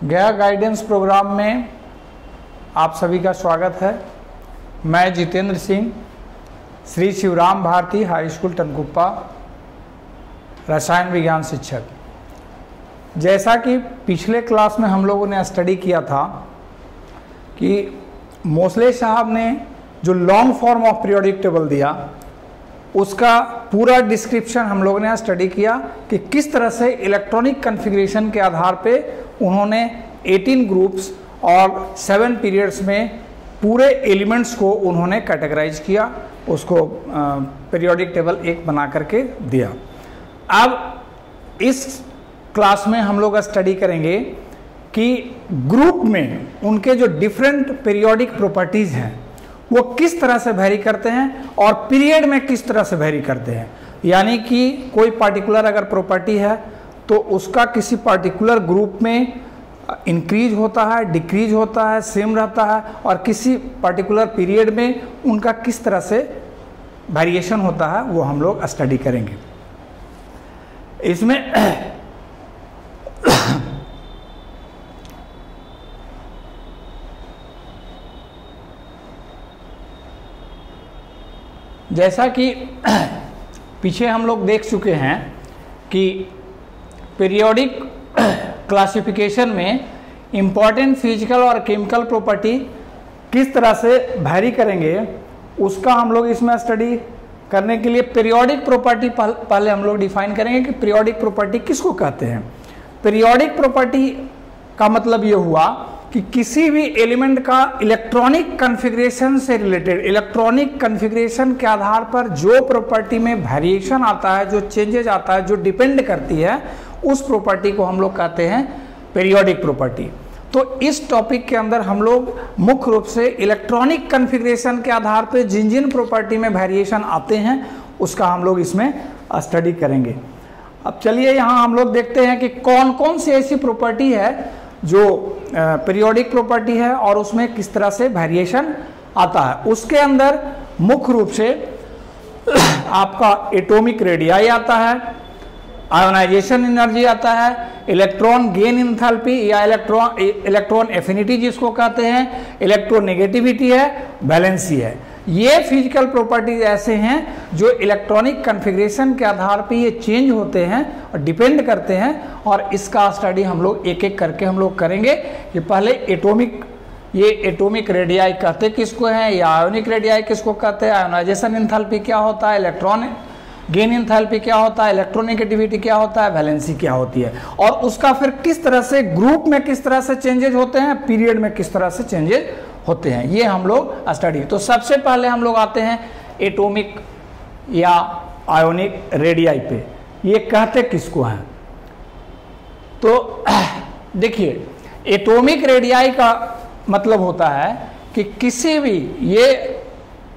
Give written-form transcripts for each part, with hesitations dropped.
गया guidance programme में आप सभी का स्वागत है। मैं जितेंद्र सिंह, श्री शिवराम भारती हाई स्कूल टनकुप्पा, रसायन विज्ञान शिक्षक। जैसा कि पिछले क्लास में हम लोगों ने स्टडी किया था कि मोसले साहब ने जो long form of periodic table दिया उसका पूरा डिस्क्रिप्शन हम लोगों ने स्टडी किया कि किस तरह से इलेक्ट्रॉनिक कॉन्फ़िगरेशन के आधार पे उन्होंने 18 ग्रुप्स और 7 पीरियड्स में पूरे एलिमेंट्स को उन्होंने कैटेगराइज किया, उसको पीरियोडिक टेबल एक बना करके दिया। अब इस क्लास में हम लोग स्टडी करेंगे कि ग्रुप में उनके जो डिफरेंट पीरियोडिक प्रॉपर्टीज़ हैं वो किस तरह से वेरी करते हैं और पीरियड में किस तरह से वेरी करते हैं। यानी कि कोई पार्टिकुलर अगर प्रॉपर्टी है तो उसका किसी पार्टिकुलर ग्रुप में इंक्रीज होता है, डिक्रीज होता है, सेम रहता है, और किसी पार्टिकुलर पीरियड में उनका किस तरह से वेरिएशन होता है वो हम लोग स्टडी करेंगे। इसमें जैसा कि पीछे हम लोग देख चुके हैं कि पीरियोडिक क्लासिफिकेशन में इम्पॉर्टेंट फिजिकल और केमिकल प्रॉपर्टी किस तरह से वैरी करेंगे उसका हम लोग इसमें स्टडी करने के लिए पीरियोडिक प्रॉपर्टी पहले हम लोग डिफाइन करेंगे कि पीरियोडिक प्रॉपर्टी किसको कहते हैं। पीरियोडिक प्रॉपर्टी का मतलब ये हुआ कि किसी भी एलिमेंट का इलेक्ट्रॉनिक कॉन्फ़िगरेशन से रिलेटेड, इलेक्ट्रॉनिक कॉन्फ़िगरेशन के आधार पर जो प्रॉपर्टी में वेरिएशन आता है, जो चेंजेज आता है, जो डिपेंड करती है, उस प्रॉपर्टी को हम लोग कहते हैं पीरियोडिक प्रॉपर्टी। तो इस टॉपिक के अंदर हम लोग मुख्य रूप से इलेक्ट्रॉनिक कॉन्फ़िगरेशन के आधार पर जिन जिन प्रॉपर्टी में वेरिएशन आते हैं उसका हम लोग इसमें स्टडी करेंगे। अब चलिए यहाँ हम लोग देखते हैं कि कौन कौन सी ऐसी प्रॉपर्टी है जो पीरियोडिक प्रॉपर्टी है और उसमें किस तरह से वेरिएशन आता है। उसके अंदर मुख्य रूप से आपका एटॉमिक रेडियाई आता है, आयोनाइजेशन एनर्जी आता है, इलेक्ट्रॉन गेन इंथैल्पी या इलेक्ट्रॉन एफिनिटी जिसको कहते हैं, इलेक्ट्रोनेगेटिविटी है, वैलेंसी है। ये फिजिकल प्रॉपर्टीज ऐसे हैं जो इलेक्ट्रॉनिक कॉन्फ़िगरेशन के आधार पे ये चेंज होते हैं और डिपेंड करते हैं, और इसका स्टडी हम लोग एक एक करके हम लोग करेंगे। कि पहले एटॉमिक रेडियाई कहते किसको हैं, या आयोनिक रेडियाई किसको कहते हैं, आयोनाइजेशन एंथैल्पी क्या होता है, इलेक्ट्रॉन गेन एंथैल्पी क्या होता है, इलेक्ट्रोनेगेटिविटी क्या होता है, वैलेंसी क्या होती है, और उसका फिर किस तरह से ग्रुप में किस तरह से चेंजेज होते हैं, पीरियड में किस तरह से चेंजेज होते हैं, ये हम लोग स्टडी। तो सबसे पहले हम लोग आते हैं एटॉमिक या आयोनिक रेडियाई पे। ये कहते किसको हैं, तो देखिए एटॉमिक रेडियाई का मतलब होता है कि किसी भी, ये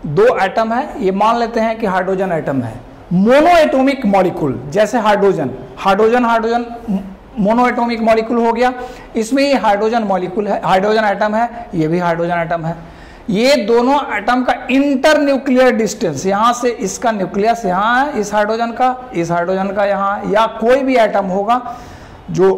दो एटम है, ये मान लेते हैं कि हाइड्रोजन एटम है, मोनो एटॉमिक मॉलिक्यूल, जैसे हाइड्रोजन मोनो एटॉमिक मॉलिक्यूल हो गया, इसमें ये हाइड्रोजन मॉलिक्यूल है, हाइड्रोजन एटम है, ये भी हाइड्रोजन एटम है। ये दोनों एटम का इंटर न्यूक्लियर डिस्टेंस, यहाँ से इसका न्यूक्लियस यहाँ है, इस हाइड्रोजन का यहाँ, या कोई भी एटम होगा जो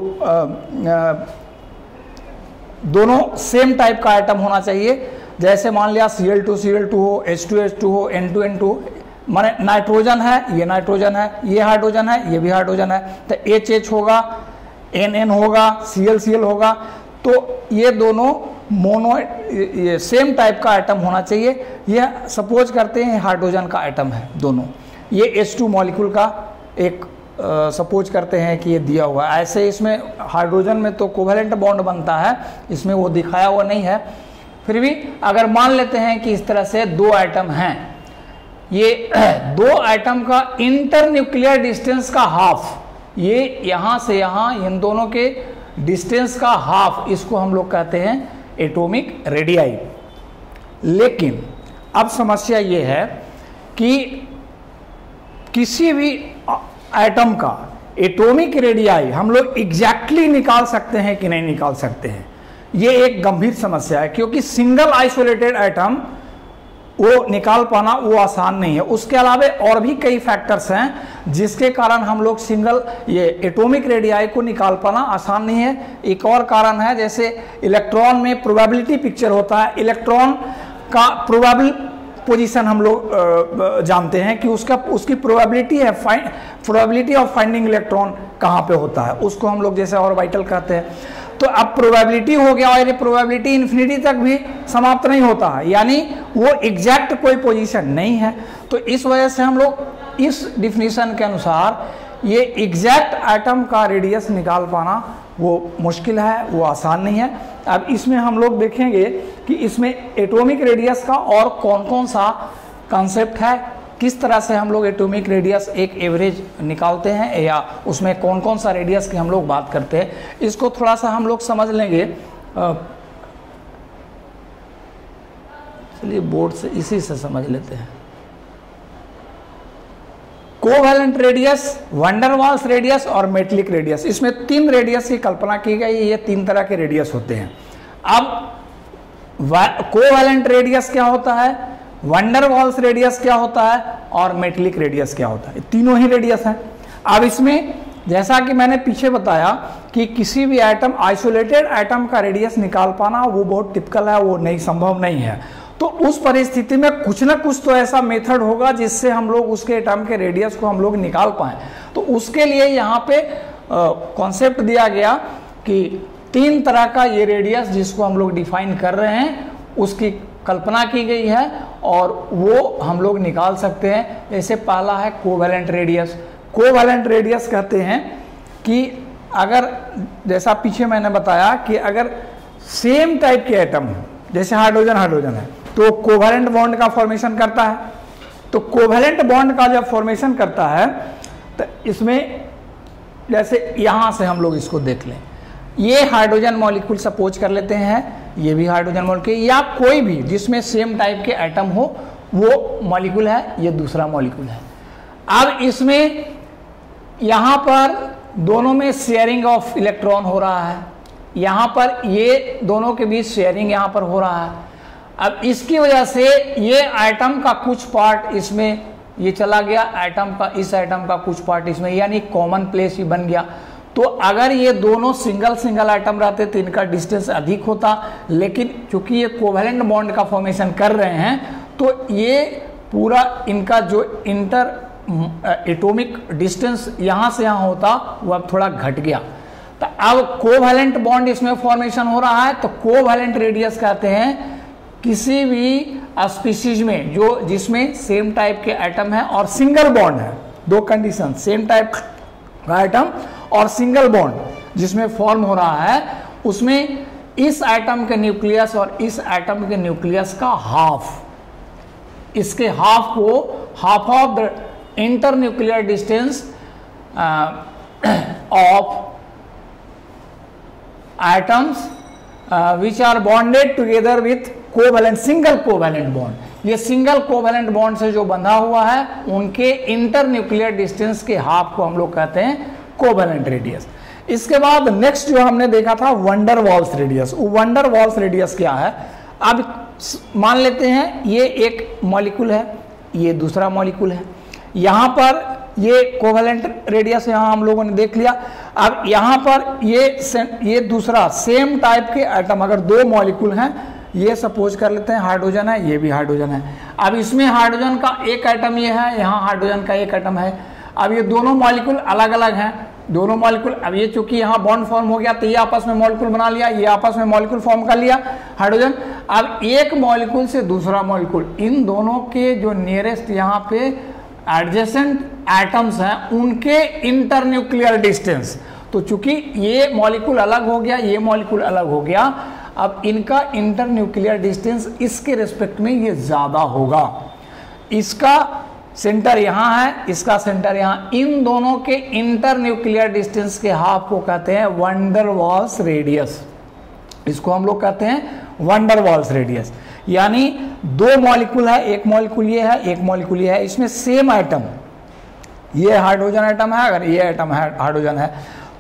दोनों सेम टाइप का एटम होना चाहिए। जैसे मान लिया Cl2 हो, H2 हो, N2 माने नाइट्रोजन है, ये नाइट्रोजन है, ये हाइड्रोजन है, ये भी हाइड्रोजन है, तो H होगा, N होगा, Cl होगा। तो ये दोनों ये सेम टाइप का एटम होना चाहिए। ये सपोज करते हैं हाइड्रोजन का एटम है दोनों, ये H2 मॉलिक्यूल का एक सपोज करते हैं कि ये दिया हुआ है। ऐसे इसमें हाइड्रोजन में तो कोवेलेंट बॉन्ड बनता है, इसमें वो दिखाया हुआ नहीं है। फिर भी अगर मान लेते हैं कि इस तरह से दो एटम हैं, ये दो एटम का इंटर न्यूक्लियर डिस्टेंस का हाफ, ये यहाँ से यहाँ इन दोनों के डिस्टेंस का हाफ, इसको हम लोग कहते हैं एटॉमिक रेडियाई। लेकिन अब समस्या ये है कि किसी भी एटम का एटॉमिक रेडियाई हम लोग एग्जैक्टली निकाल सकते हैं कि नहीं निकाल सकते हैं, ये एक गंभीर समस्या है। क्योंकि सिंगल आइसोलेटेड एटम वो निकाल पाना वो आसान नहीं है। उसके अलावा और भी कई फैक्टर्स हैं जिसके कारण हम लोग सिंगल ये एटॉमिक रेडियाई को निकाल पाना आसान नहीं है। एक और कारण है, जैसे इलेक्ट्रॉन में प्रोबेबिलिटी पिक्चर होता है, इलेक्ट्रॉन का प्रोबेबल पोजीशन हम लोग जानते हैं कि उसकी प्रोबेबिलिटी है, प्रोबेबिलिटी ऑफ फाइंडिंग इलेक्ट्रॉन कहाँ पे होता है, उसको हम लोग जैसे ऑर्बिटल कहते हैं। तो अब प्रोबेबिलिटी हो गया और ये प्रोबेबिलिटी इन्फिनिटी तक भी समाप्त नहीं होता है, यानी वो एग्जैक्ट कोई पोजीशन नहीं है। तो इस वजह से हम लोग इस डिफिनीशन के अनुसार ये एग्जैक्ट एटम का रेडियस निकाल पाना वो मुश्किल है, वो आसान नहीं है। अब इसमें हम लोग देखेंगे कि इसमें एटॉमिक रेडियस का और कौन कौन सा कॉन्सेप्ट है, किस तरह से हम लोग एटॉमिक रेडियस एक एवरेज निकालते हैं या उसमें कौन कौन सा रेडियस की हम लोग बात करते हैं, इसको थोड़ा सा हम लोग समझ लेंगे। चलिए बोर्ड से इसी से समझ लेते हैं। Covalent radius, van Waals radius और मेटलिक रेडियस, इसमें 3 रेडियस की कल्पना की गई। ये 3 तरह के रेडियस होते हैं। अब कोवैलेंट रेडियस क्या होता है, वैन वाल्स रेडियस क्या होता है और मेटलिक रेडियस क्या होता है, तीनों ही रेडियस हैं। अब इसमें जैसा कि मैंने पीछे बताया कि किसी भी एटम, आइसोलेटेड एटम का रेडियस निकाल पाना वो बहुत टिपिकल है, वो नहीं, संभव नहीं है। तो उस परिस्थिति में कुछ ना कुछ तो ऐसा मेथड होगा जिससे हम लोग उसके एटम के रेडियस को हम लोग निकाल पाएं। तो उसके लिए यहाँ पे कॉन्सेप्ट दिया गया कि 3 तरह का ये रेडियस जिसको हम लोग डिफाइन कर रहे हैं उसकी कल्पना की गई है और वो हम लोग निकाल सकते हैं। जैसे पहला है कोवैलेंट रेडियस। कोवैलेंट रेडियस कहते हैं कि अगर, जैसा पीछे मैंने बताया कि अगर सेम टाइप के एटम, जैसे हाइड्रोजन है, तो कोवैलेंट बॉन्ड का फॉर्मेशन करता है। तो कोवैलेंट बॉन्ड का जब फॉर्मेशन करता है तो इसमें, जैसे यहाँ से हम लोग इसको देख लें, ये हाइड्रोजन मॉलिक्यूल सपोज कर लेते हैं, ये भी हाइड्रोजन मॉलिक्यूल, या कोई भी जिसमें सेम टाइप के एटम हो वो मॉलिक्यूल है, ये दूसरा मॉलिक्यूल है। अब इसमें यहाँ पर दोनों में शेयरिंग ऑफ इलेक्ट्रॉन हो रहा है, यहाँ पर ये दोनों के बीच शेयरिंग यहाँ पर हो रहा है। अब इसकी वजह से ये एटम का कुछ पार्ट इसमें ये चला गया, एटम का, इस एटम का कुछ पार्ट इसमें, यानी कॉमन प्लेस ही बन गया। तो अगर ये दोनों सिंगल एटम रहते तो इनका डिस्टेंस अधिक होता, लेकिन चूंकि ये कोवैलेंट बॉन्ड का फॉर्मेशन कर रहे हैं तो ये पूरा इनका जो इंटर एटॉमिक डिस्टेंस यहाँ से यहाँ होता वो अब थोड़ा घट गया। तो अब कोवैलेंट बॉन्ड इसमें फॉर्मेशन हो रहा है। तो कोवैलेंट रेडियस कहते हैं किसी भी स्पीशीज में जो जिसमें सेम टाइप के एटम है और सिंगल बॉन्ड है, 2 कंडीशन, सेम टाइप का एटम और सिंगल बॉन्ड जिसमें फॉर्म हो रहा है, उसमें इस एटम के न्यूक्लियस और इस एटम के न्यूक्लियस का हाफ, इसके हाफ को half of the inter nuclear distance of atoms which are bonded together with covalent, single covalent bond, ये सिंगल कोवैलेंट बॉन्ड से जो बंधा हुआ है उनके इंटर न्यूक्लियर डिस्टेंस के हाफ को हम लोग कहते हैं कोवैलेंट रेडियस। इसके बाद नेक्स्ट जो हमने देखा था van Waals radius. Van Waals radius क्या है, अब मान लेते हैं ये एक मॉलिक्यूल है, ये दूसरा मॉलिक्यूल है, यहाँ पर ये कोवैलेंट रेडियस यहाँ हम लोगों ने देख लिया। अब यहाँ पर ये दूसरा सेम टाइप के एटम, अगर 2 मॉलिक्यूल हैं, ये सपोज कर लेते हैं हाइड्रोजन है, ये भी हाइड्रोजन है। अब इसमें हाइड्रोजन का एक एटम ये है, यहाँ हाइड्रोजन का एक एटम है। अब ये दोनों मॉलिक्यूल अलग अलग हैं, दोनों मॉलिक्यूल, अब ये चूंकि यहाँ बॉन्ड फॉर्म हो गया तो ये आपस में मॉलिक्यूल बना लिया, ये आपस में मॉलिक्यूल फॉर्म कर लिया हाइड्रोजन। अब एक मॉलिक्यूल से दूसरा मॉलिक्यूल, इन दोनों के जो नियरेस्ट यहाँ पे एडजेसेंट एटम्स हैं उनके इंटर न्यूक्लियर डिस्टेंस, तो चूंकि ये मॉलिक्यूल अलग हो गया, ये मॉलिक्यूल अलग हो गया, अब इनका इंटर न्यूक्लियर डिस्टेंस इसके रिस्पेक्ट में ये ज्यादा होगा। इसका सेंटर यहाँ है, इसका सेंटर यहाँ, इन दोनों के इंटर न्यूक्लियर डिस्टेंस के हाफ को कहते हैं वैन वाल्स रेडियस। इसको हम लोग कहते हैं वैन वाल्स रेडियस। यानी 2 मॉलिक्यूल है, एक मॉलिक्यूल ये है, एक मॉलिक्यूल ये है, इसमें सेम एटम, ये हाइड्रोजन एटम है, अगर ये एटम है हाइड्रोजन है,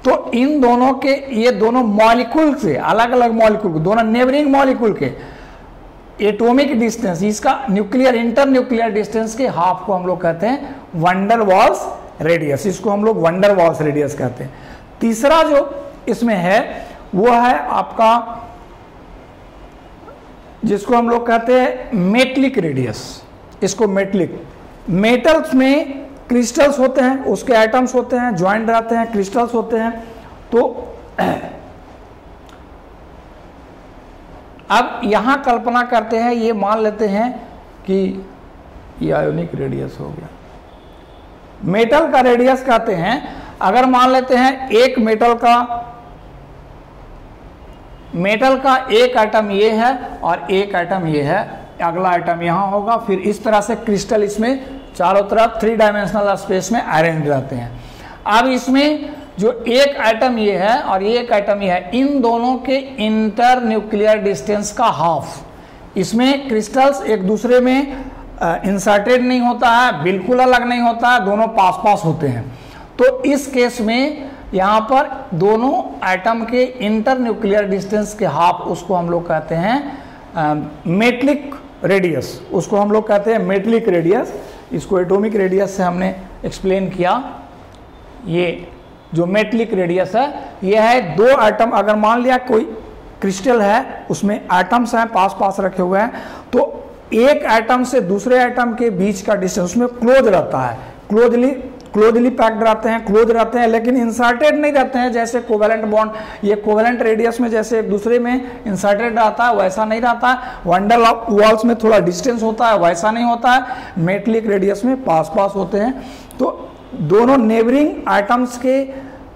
तो इन दोनों के, ये दोनों मॉलिक्यूल से अलग अलग मॉलिक्यूल, दोनों नेबरिंग मॉलिक्यूल के एटॉमिक डिस्टेंस, इसका न्यूक्लियर इंटर न्यूक्लियर डिस्टेंस के हाफ को हम लोग कहते हैं वंडर वॉल्स रेडियस, इसको हम लोग वंडर वॉल्स रेडियस कहते हैं। तीसरा जो इसमें है वो है आपका, जिसको हम लोग कहते हैं मेटलिक रेडियस। इसको मेटलिक, मेटल्स में क्रिस्टल्स होते हैं, उसके एटम्स होते हैं, ज्वाइंट रहते हैं, क्रिस्टल्स होते हैं। तो अब यहां कल्पना करते हैं, ये मान लेते हैं कि ये आयोनिक रेडियस हो गया। मेटल का रेडियस कहते हैं, अगर मान लेते हैं एक मेटल का एक एटम ये है और एक एटम ये है, अगला एटम यहां होगा, फिर इस तरह से क्रिस्टल इसमें चारों तरफ 3 डायमेंशनल स्पेस में अरेंज रहते हैं। अब इसमें जो एक एटम ये है और एक एटम ये है, इन दोनों के इंटर न्यूक्लियर डिस्टेंस का हाफ, इसमें क्रिस्टल्स एक दूसरे में इंसर्टेड नहीं होता है, बिल्कुल अलग नहीं होता है, दोनों पास पास होते हैं। तो इस केस में यहाँ पर दोनों एटम के इंटर न्यूक्लियर डिस्टेंस के हाफ, उसको हम लोग कहते हैं मेटलिक रेडियस, उसको हम लोग कहते हैं मेटलिक रेडियस। इसको एटॉमिक रेडियस से हमने एक्सप्लेन किया। ये जो मेटलिक रेडियस है, ये है दो एटम, अगर मान लिया कोई क्रिस्टल है, उसमें एटम्स हैं पास पास रखे हुए हैं, तो एक एटम से दूसरे एटम के बीच का डिस्टेंस उसमें क्लोज रहता है, क्लोजली पैक्ड रहते हैं, क्लोज रहते हैं, लेकिन इंसर्टेड नहीं रहते हैं। जैसे कोवेलेंट बॉन्ड, ये कोवेलेंट रेडियस में जैसे एक दूसरे में इंसर्टेड रहता है, वैसा नहीं रहता है। वंडर वॉल्स में थोड़ा डिस्टेंस होता है, वैसा नहीं होता है। मेटलिक रेडियस में पास पास होते हैं। तो दोनों नेबरिंग एटम्स के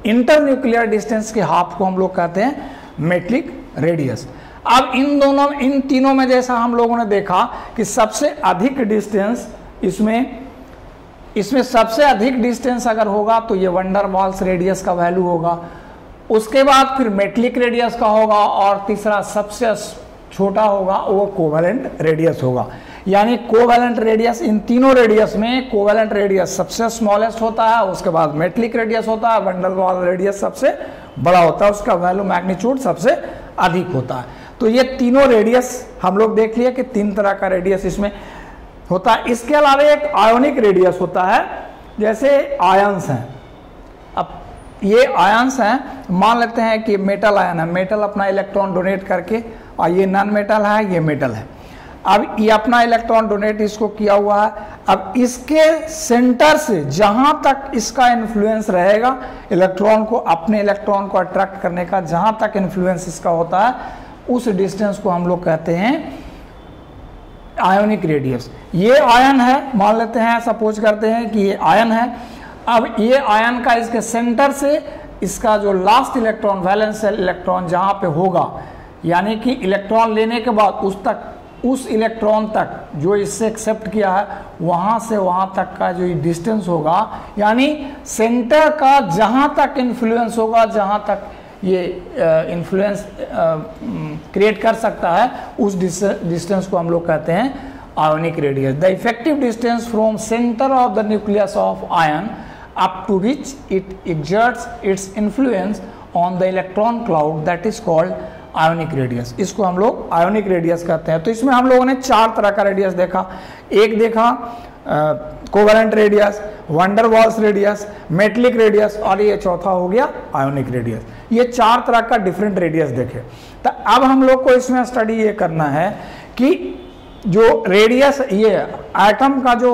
इंटर न्यूक्लियर डिस्टेंस के हाफ को हम लोग कहते हैं मेटलिक रेडियस। अब इन तीनों में जैसा हम लोगों ने देखा कि सबसे अधिक डिस्टेंस इसमें सबसे अधिक डिस्टेंस अगर होगा तो ये वंडर वॉल्स रेडियस का वैल्यू होगा, उसके बाद फिर मेटलिक रेडियस का होगा, और तीसरा सबसे छोटा होगा वो कोवेलेंट रेडियस होगा। यानी कोवेलेंट रेडियस, इन तीनों रेडियस में कोवेलेंट रेडियस सबसे स्मॉलेस्ट होता है, उसके बाद मेटलिक रेडियस होता है, वंडर वॉल रेडियस सबसे बड़ा होता है, उसका वैल्यू मैग्नीट्यूड सबसे अधिक होता है। तो ये तीनों रेडियस हम लोग देख लिए कि 3 तरह का रेडियस इसमें होता है। इसके अलावा एक आयोनिक रेडियस होता है, जैसे आयंस हैं। अब ये आयंस हैं, मान लेते हैं कि मेटल आयन है, मेटल अपना इलेक्ट्रॉन डोनेट करके, और ये नॉन मेटल है, ये मेटल है। अब ये अपना इलेक्ट्रॉन डोनेट इसको किया हुआ है। अब इसके सेंटर से जहां तक इसका इन्फ्लुएंस रहेगा, इलेक्ट्रॉन को, अपने इलेक्ट्रॉन को अट्रैक्ट करने का जहां तक इन्फ्लुएंस इसका होता है, उस डिस्टेंस को हम लोग कहते हैं आयोनिक रेडियस। ये आयन है, मान लेते हैं, सपोज करते हैं कि ये आयन है। अब ये आयन का इसके सेंटर से इसका जो लास्ट इलेक्ट्रॉन, वैलेंस इलेक्ट्रॉन जहां पे होगा, यानी कि इलेक्ट्रॉन लेने के बाद उस इलेक्ट्रॉन तक जो इससे एक्सेप्ट किया है, वहां से वहां तक का जो डिस्टेंस होगा, यानी सेंटर का जहां तक इन्फ्लुएंस होगा, जहां तक ये इन्फ्लुएंस क्रिएट कर सकता है, उस डिस्टेंस को हम लोग कहते हैं ionic radius. The effective distance from centre of the nucleus of ion up to which it exerts its influence on the electron cloud, that is called ionic radius. इसको हम लोग आयोनिक रेडियस कहते हैं। तो इसमें हम लोगों ने 4 तरह का रेडियस देखा। एक देखा covalent radius, wonder walls radius, metallic radius, और ये चौथा हो गया आयोनिक रेडियस। ये 4 तरह का डिफरेंट रेडियस देखे। तो अब हम लोग को इसमें स्टडी ये करना है कि जो रेडियस, ये एटम का जो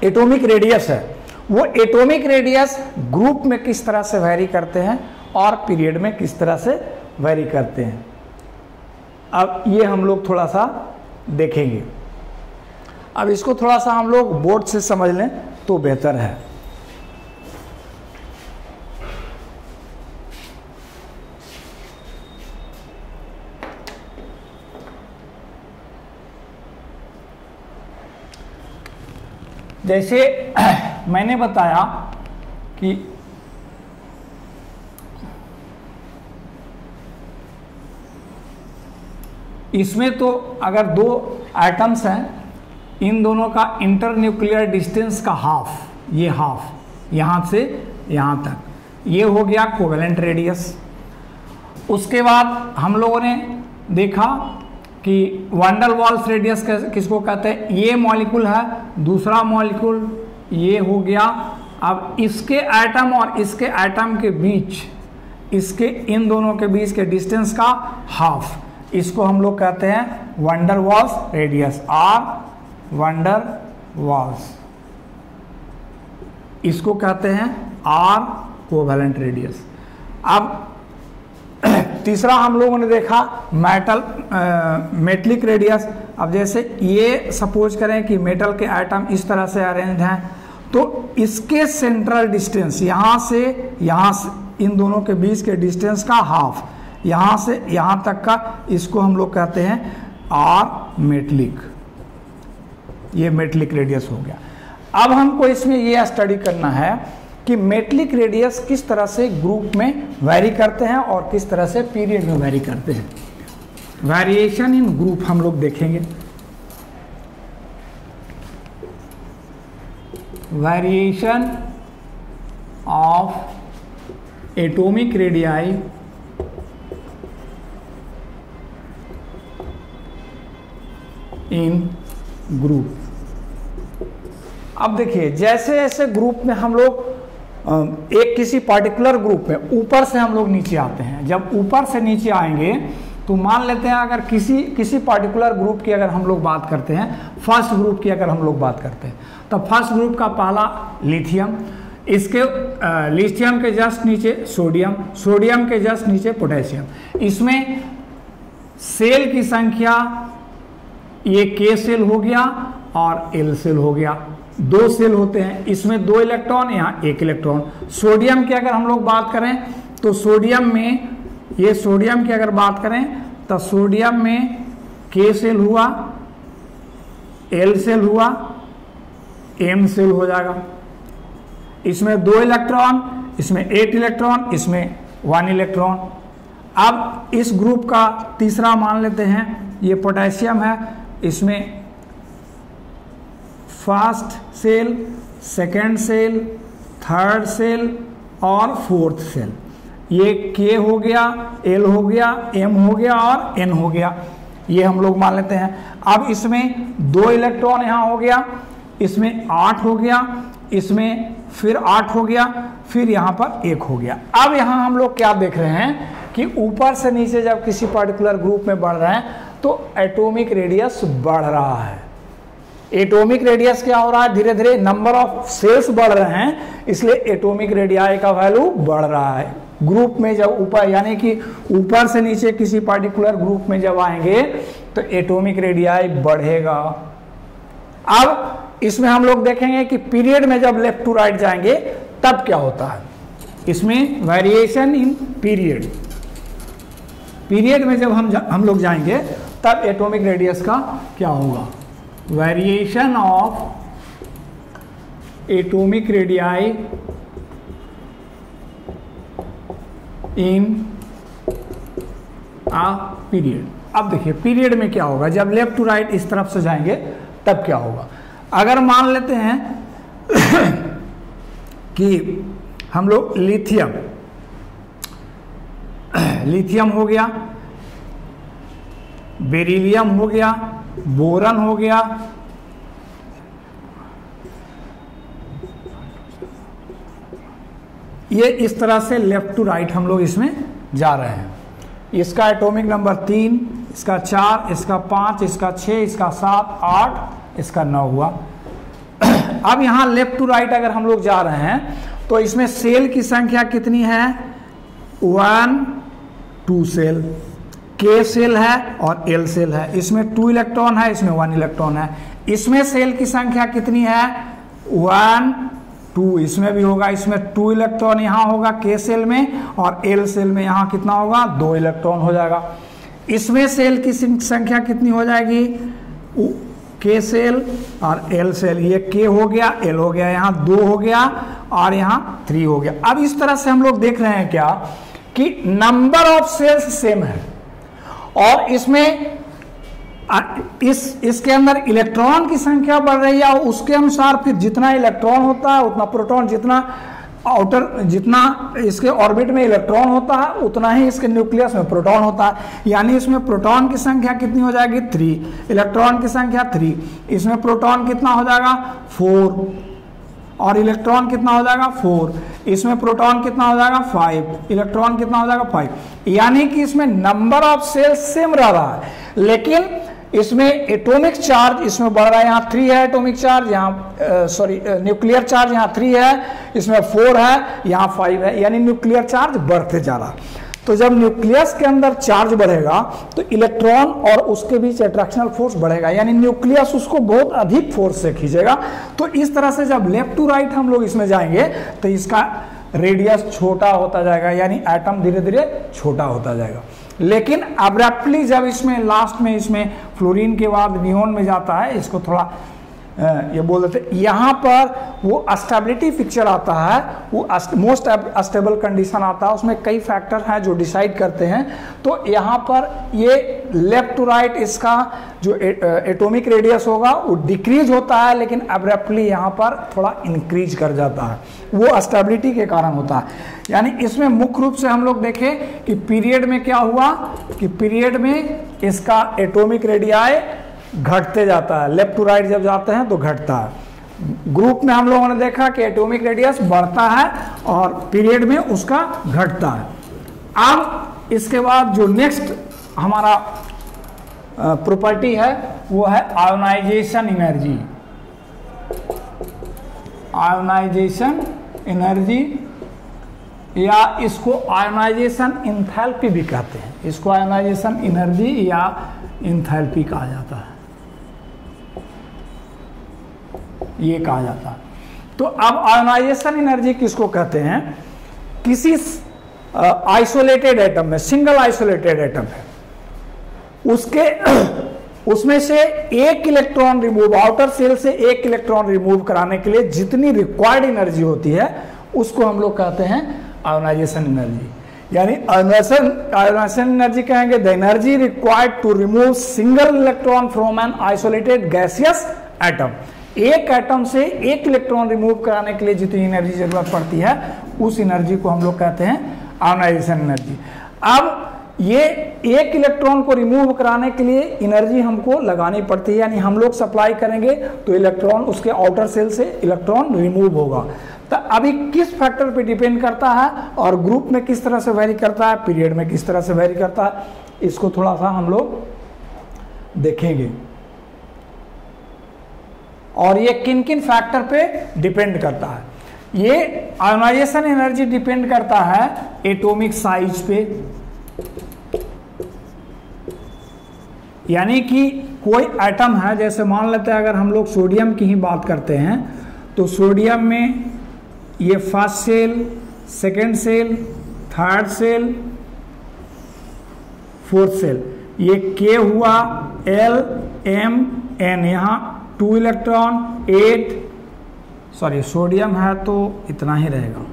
एटॉमिक रेडियस है, वो एटॉमिक रेडियस ग्रुप में किस तरह से वेरी करते हैं और पीरियड में किस तरह से वेरी करते हैं। अब ये हम लोग थोड़ा सा देखेंगे। अब इसको थोड़ा सा हम लोग बोर्ड से समझ लें तो बेहतर है। जैसे मैंने बताया कि इसमें तो अगर 2 एटम्स हैं, इन दोनों का इंटर न्यूक्लियर डिस्टेंस का हाफ, ये हाफ यहाँ से यहाँ तक, ये हो गया कोवेलेंट रेडियस। उसके बाद हम लोगों ने देखा कि वैन डेर वाल्स रेडियस किसको कहते हैं, ये मॉलिक्यूल है, दूसरा मॉलिक्यूल ये हो गया। अब इसके एटम और इसके एटम के बीच, इसके इन दोनों के बीच के डिस्टेंस का हाफ, इसको हम लोग कहते हैं van der Waals radius, or van der Waals, इसको कहते हैं आर कोवैलेंट रेडियस। अब तीसरा हम लोगों ने देखा मेटलिक रेडियस। अब जैसे ये सपोज करें कि मेटल के एटम इस तरह से अरेंज हैं, तो इसके सेंट्रल डिस्टेंस यहाँ से इन दोनों के बीच के डिस्टेंस का हाफ, यहाँ से यहाँ तक का, इसको हम लोग कहते हैं आर मेटलिक, ये मेटलिक रेडियस हो गया। अब हमको इसमें ये स्टडी करना है कि मेटलिक रेडियस किस तरह से ग्रुप में वैरी करते हैं और किस तरह से पीरियड में वैरी करते हैं। वेरिएशन इन ग्रुप हम लोग देखेंगे। Variation of atomic radii in group. अब देखिए, जैसे जैसे ग्रुप में हम लोग एक किसी पर्टिकुलर ग्रुप में ऊपर से हम लोग नीचे आते हैं, जब ऊपर से नीचे आएंगे तो मान लेते हैं अगर किसी पर्टिकुलर ग्रुप की अगर हम लोग बात करते हैं, फर्स्ट ग्रुप की अगर हम लोग बात करते हैं, तो फर्स्ट ग्रुप का पहला लिथियम, इसके लिथियम के जस्ट नीचे सोडियम, सोडियम के जस्ट नीचे पोटेशियम। इसमें सेल की संख्या ये के सेल हो गया और एल सेल हो गया, दो सेल होते हैं, इसमें 2 इलेक्ट्रॉन, यहाँ 1 इलेक्ट्रॉन। सोडियम की अगर हम लोग बात करें तो सोडियम में, ये सोडियम की अगर बात करें तो सोडियम में के सेल हुआ, एल सेल हुआ, एम सेल हो जाएगा। इसमें 2 इलेक्ट्रॉन, इसमें 8 इलेक्ट्रॉन, इसमें 1 इलेक्ट्रॉन। अब इस ग्रुप का तीसरा मान लेते हैं, ये पोटेशियम है, इसमें first shell, second shell, third shell और फोर्थ सेल। ये के हो गया, एल हो गया, एम हो गया और एन हो गया, ये हम लोग मान लेते हैं। अब इसमें 2 इलेक्ट्रॉन यहाँ हो गया, इसमें 8 हो गया, इसमें फिर 8 हो गया, फिर यहाँ पर 1 हो गया। अब यहाँ हम लोग क्या देख रहे हैं कि ऊपर से नीचे जब किसी पर्टिकुलर ग्रुप में बढ़ रहे हैं तो एटॉमिक रेडियस बढ़ रहा है। एटॉमिक रेडियस क्या हो रहा है, धीरे धीरे नंबर ऑफ सेल्स बढ़ रहे हैं, इसलिए एटॉमिक रेडियाई का वैल्यू बढ़ रहा है। ग्रुप में जब ऊपर, यानी कि ऊपर से नीचे किसी पर्टिकुलर ग्रुप में जब आएंगे तो एटॉमिक रेडियाई बढ़ेगा। अब इसमें हम लोग देखेंगे कि पीरियड में जब लेफ्ट टू राइट जाएंगे तब क्या होता है। इसमें वेरिएशन इन पीरियड, पीरियड में जब हम लोग जाएंगे तब एटॉमिक रेडियस का क्या होगा। Variation of atomic radii in a period. अब देखिए पीरियड में क्या होगा, जब लेफ्ट टू राइट इस तरफ से जाएंगे तब क्या होगा। अगर मान लेते हैं कि हम लोग लिथियम हो गया, बेरिलियम हो गया, बोरन हो गया, ये इस तरह से लेफ्ट टू राइट हम लोग इसमें जा रहे हैं। इसका एटॉमिक नंबर 3, इसका 4, इसका 5, इसका 6, इसका 7, 8, इसका 9 हुआ। अब यहाँ लेफ्ट टू राइट अगर हम लोग जा रहे हैं तो इसमें सेल की संख्या कितनी है, 1, 2 सेल, के सेल है और एल सेल है। इसमें 2 इलेक्ट्रॉन है, इसमें 1 इलेक्ट्रॉन है। इसमें सेल की संख्या कितनी है, 1, 2, इसमें भी होगा, इसमें 2 इलेक्ट्रॉन यहाँ होगा के सेल में और एल सेल में यहाँ कितना होगा, 2 इलेक्ट्रॉन हो जाएगा। इसमें सेल की संख्या कितनी हो जाएगी, के सेल और एल सेल, ये के हो गया, एल हो गया, यहाँ 2 हो गया और यहाँ 3 हो गया। अब इस तरह से हम लोग देख रहे हैं क्या कि नंबर ऑफ सेल्स सेम है और इसमें इसके अंदर इलेक्ट्रॉन की संख्या बढ़ रही है और उसके अनुसार फिर जितना इलेक्ट्रॉन होता है उतना प्रोटॉन, जितना आउटर जितना इसके ऑर्बिट में इलेक्ट्रॉन होता है उतना ही इसके न्यूक्लियस में प्रोटॉन होता है, यानी इसमें प्रोटॉन की संख्या कितनी हो जाएगी 3, इलेक्ट्रॉन की संख्या 3, इसमें प्रोटॉन कितना हो जाएगा 4 और इलेक्ट्रॉन कितना हो जाएगा 4, इसमें प्रोटॉन कितना हो जाएगा 5, इलेक्ट्रॉन कितना हो जाएगा 5, यानी कि इसमें नंबर ऑफ सेल्स सेम रह रहा है, लेकिन इसमें एटॉमिक चार्ज इसमें बढ़ रहा है। यहाँ 3 है एटॉमिक चार्ज, यहाँ सॉरी न्यूक्लियर चार्ज यहाँ 3 है, इसमें 4 है, यहाँ 5 है, यानी न्यूक्लियर चार्ज बढ़ते जा रहा है। तो जब न्यूक्लियस के अंदर चार्ज बढ़ेगा तो इलेक्ट्रॉन और उसके बीच अट्रैक्शनल फोर्स बढ़ेगा, यानी न्यूक्लियस उसको बहुत अधिक फोर्स से खींचेगा। तो इस तरह से जब लेफ्ट टू राइट हम लोग इसमें जाएंगे तो इसका रेडियस छोटा होता जाएगा, यानी एटम धीरे धीरे छोटा होता जाएगा। लेकिन अब्रप्टली जब इसमें लास्ट में इसमें फ्लोरीन के बाद नियोन में जाता है, इसको थोड़ा ये बोल देते, यहाँ पर वो स्टेबिलिटी पिक्चर आता है, वो मोस्ट स्टेबल कंडीशन आता है, उसमें कई फैक्टर हैं जो डिसाइड करते हैं। तो यहाँ पर ये लेफ्ट टू राइट इसका जो एटॉमिक रेडियस होगा वो डिक्रीज होता है, लेकिन अब्रप्टली यहाँ पर थोड़ा इंक्रीज कर जाता है, वो स्टेबिलिटी के कारण होता है। यानी इसमें मुख्य रूप से हम लोग देखें कि पीरियड में क्या हुआ कि पीरियड में इसका एटॉमिक रेडियाई घटते जाता है, लेफ्ट टू राइट जब जाते हैं तो घटता है। ग्रुप में हम लोगों ने देखा कि एटॉमिक रेडियस बढ़ता है और पीरियड में उसका घटता है। अब इसके बाद जो नेक्स्ट हमारा प्रॉपर्टी है वो है आयोनाइजेशन एनर्जी। आयोनाइजेशन एनर्जी या इसको आयोनाइजेशन इंथैल्पी भी कहते हैं, इसको आयोनाइजेशन एनर्जी या इंथैल्पी कहा जाता है, ये कहा जाता है। तो अब आयोनाइजेशन एनर्जी किसको कहते हैं? किसी आइसोलेटेड एटम में, सिंगल आइसोलेटेड एटम है, उसमें से एक इलेक्ट्रॉन रिमूव, आउटर सेल से एक इलेक्ट्रॉन रिमूव कराने के लिए जितनी रिक्वायर्ड एनर्जी होती है उसको हम लोग कहते हैं आयोनाइजेशन एनर्जी। यानी आयोनाइजेशन एनर्जी कहेंगे the energy required to remove single electron from an isolated gaseous atom. एक एटम से एक इलेक्ट्रॉन रिमूव कराने के लिए जितनी एनर्जी जरूरत पड़ती है उस एनर्जी को हम लोग कहते हैं आयोनाइजेशन एनर्जी। अब ये एक इलेक्ट्रॉन को रिमूव कराने के लिए एनर्जी हमको लगानी पड़ती है, यानी हम लोग सप्लाई करेंगे तो इलेक्ट्रॉन उसके आउटर सेल से इलेक्ट्रॉन रिमूव होगा। तो अभी किस फैक्टर पे डिपेंड करता है और ग्रुप में किस तरह से वेरी करता है, पीरियड में किस तरह से वेरी करता है, इसको थोड़ा सा हम लोग देखेंगे। और ये किन किन फैक्टर पे डिपेंड करता है? ये आयोनाइजेशन एनर्जी डिपेंड करता है एटॉमिक साइज पे, यानी कि कोई एटम है, जैसे मान लेते हैं अगर हम लोग सोडियम की ही बात करते हैं तो सोडियम में ये first shell, second shell, third shell, fourth shell, ये के हुआ, एल, एम, एन, यहाँ 2 इलेक्ट्रॉन, 8 सॉरी सोडियम है तो इतना ही रहेगा।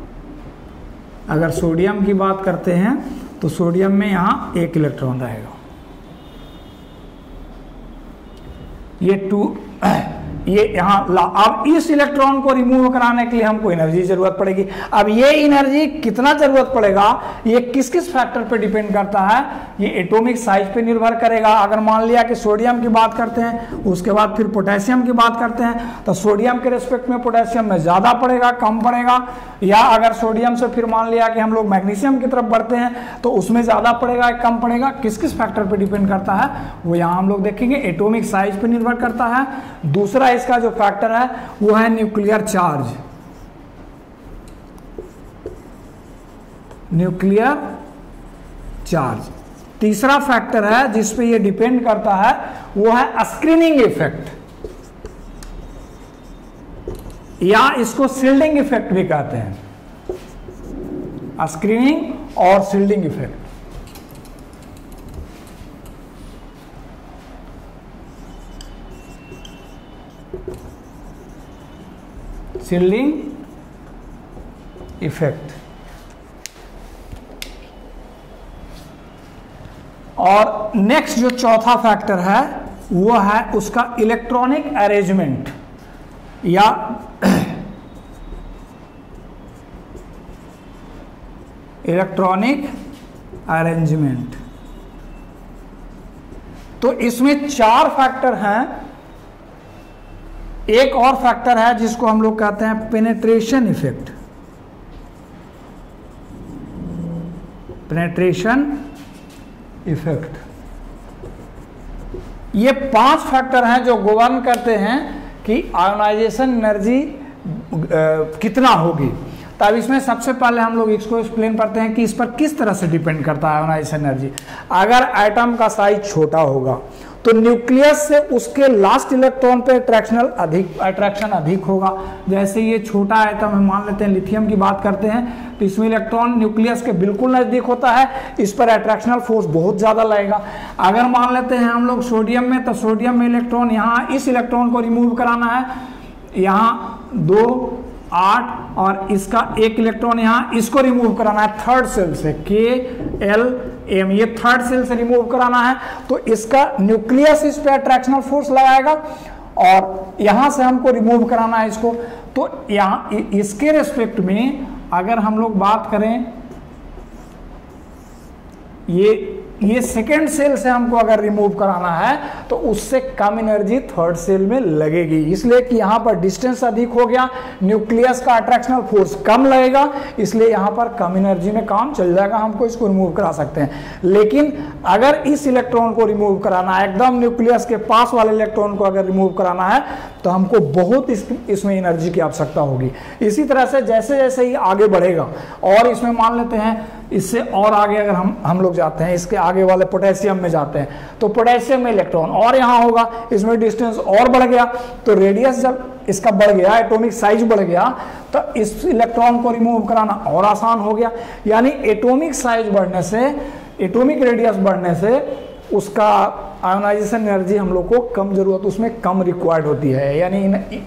अगर सोडियम की बात करते हैं तो सोडियम में यहाँ 1 इलेक्ट्रॉन रहेगा। ये 2 ये यहाँ अब इस इलेक्ट्रॉन को रिमूव कराने के लिए हमको एनर्जी जरूरत पड़ेगी। अब ये एनर्जी कितना जरूरत पड़ेगा ये किस किस फैक्टर पे डिपेंड करता है? ये एटॉमिक साइज पे निर्भर करेगा। अगर मान लिया कि सोडियम की बात करते हैं, उसके बाद फिर पोटेशियम की बात करते हैं, तो सोडियम के रेस्पेक्ट में पोटेशियम में ज़्यादा पड़ेगा, कम पड़ेगा, या अगर सोडियम से फिर मान लिया कि हम लोग मैग्नीशियम की तरफ बढ़ते हैं तो उसमें ज़्यादा पड़ेगा, कम पड़ेगा, किस किस फैक्टर पर डिपेंड करता है वो यहाँ हम लोग देखेंगे। एटॉमिक साइज पर निर्भर करता है। दूसरा इसका जो फैक्टर है वो है न्यूक्लियर चार्ज। न्यूक्लियर चार्ज तीसरा फैक्टर है जिस पे ये डिपेंड करता है, वो है स्क्रीनिंग इफेक्ट, या इसको शील्डिंग इफेक्ट भी कहते हैं। स्क्रीनिंग और शील्डिंग इफेक्ट। Shielding effect. और नेक्स्ट जो चौथा फैक्टर है वो है उसका इलेक्ट्रॉनिक अरेंजमेंट, या इलेक्ट्रॉनिक अरेंजमेंट। तो इसमें 4 फैक्टर हैं। एक और फैक्टर है जिसको हम लोग कहते हैं पेनेट्रेशन इफेक्ट। पेनेट्रेशन इफेक्ट, ये 5 फैक्टर हैं जो गवर्न करते हैं कि आयोनाइजेशन एनर्जी कितना होगी। तब इसमें सबसे पहले हम लोग इसको एक्सप्लेन करते हैं कि इस पर किस तरह से डिपेंड करता है आयोनाइजेशन एनर्जी। अगर एटम का साइज छोटा होगा तो न्यूक्लियस से उसके लास्ट इलेक्ट्रॉन पे अट्रैक्शन अधिक होगा। जैसे ये छोटा एटम हम मान लेते हैं, लिथियम की बात करते हैं, तो इसमें इलेक्ट्रॉन न्यूक्लियस के बिल्कुल नजदीक होता है, इस पर अट्रैक्शनल फोर्स बहुत ज्यादा लगेगा। अगर मान लेते हैं हम लोग सोडियम में, तो सोडियम में इलेक्ट्रॉन यहाँ इस इलेक्ट्रॉन को रिमूव कराना है, यहाँ 2 8 और इसका एक इलेक्ट्रॉन यहाँ इसको रिमूव कराना है थर्ड सेल से, KLM, ये थर्ड सेल से रिमूव कराना है। तो इसका न्यूक्लियस इस पे अट्रैक्शनल फोर्स लगाएगा और यहां से हमको रिमूव कराना है इसको। तो यहाँ इसके रेस्पेक्ट में अगर हम लोग बात करें, ये सेकेंड सेल से हमको अगर रिमूव कराना है तो उससे कम एनर्जी थर्ड सेल में लगेगी, इसलिए कि यहाँ पर डिस्टेंस अधिक हो गया, न्यूक्लियस का अट्रैक्शनल फोर्स कम लगेगा, इसलिए यहाँ पर कम एनर्जी में काम चल जाएगा, हमको इसको रिमूव करा सकते हैं। लेकिन अगर इस इलेक्ट्रॉन को रिमूव कराना है, एकदम न्यूक्लियस के पास वाले इलेक्ट्रॉन को अगर रिमूव कराना है तो हमको बहुत इसमें एनर्जी की आवश्यकता होगी। इसी तरह से जैसे जैसे ही आगे बढ़ेगा और इसमें मान लेते हैं इससे और आगे अगर हम लोग जाते हैं, इसके आगे वाले पोटेशियम में जाते हैं, तो पोटेशियम में इलेक्ट्रॉन और यहाँ होगा, इसमें डिस्टेंस और बढ़ गया, तो रेडियस जब इसका बढ़ गया, एटॉमिक साइज बढ़ गया, तो इस इलेक्ट्रॉन को रिमूव कराना और आसान हो गया। यानी एटॉमिक साइज बढ़ने से, एटॉमिक रेडियस बढ़ने से उसका आयोनाइजेशन एनर्जी हम लोग को कम जरूरत, उसमें कम रिक्वायर्ड होती है, यानी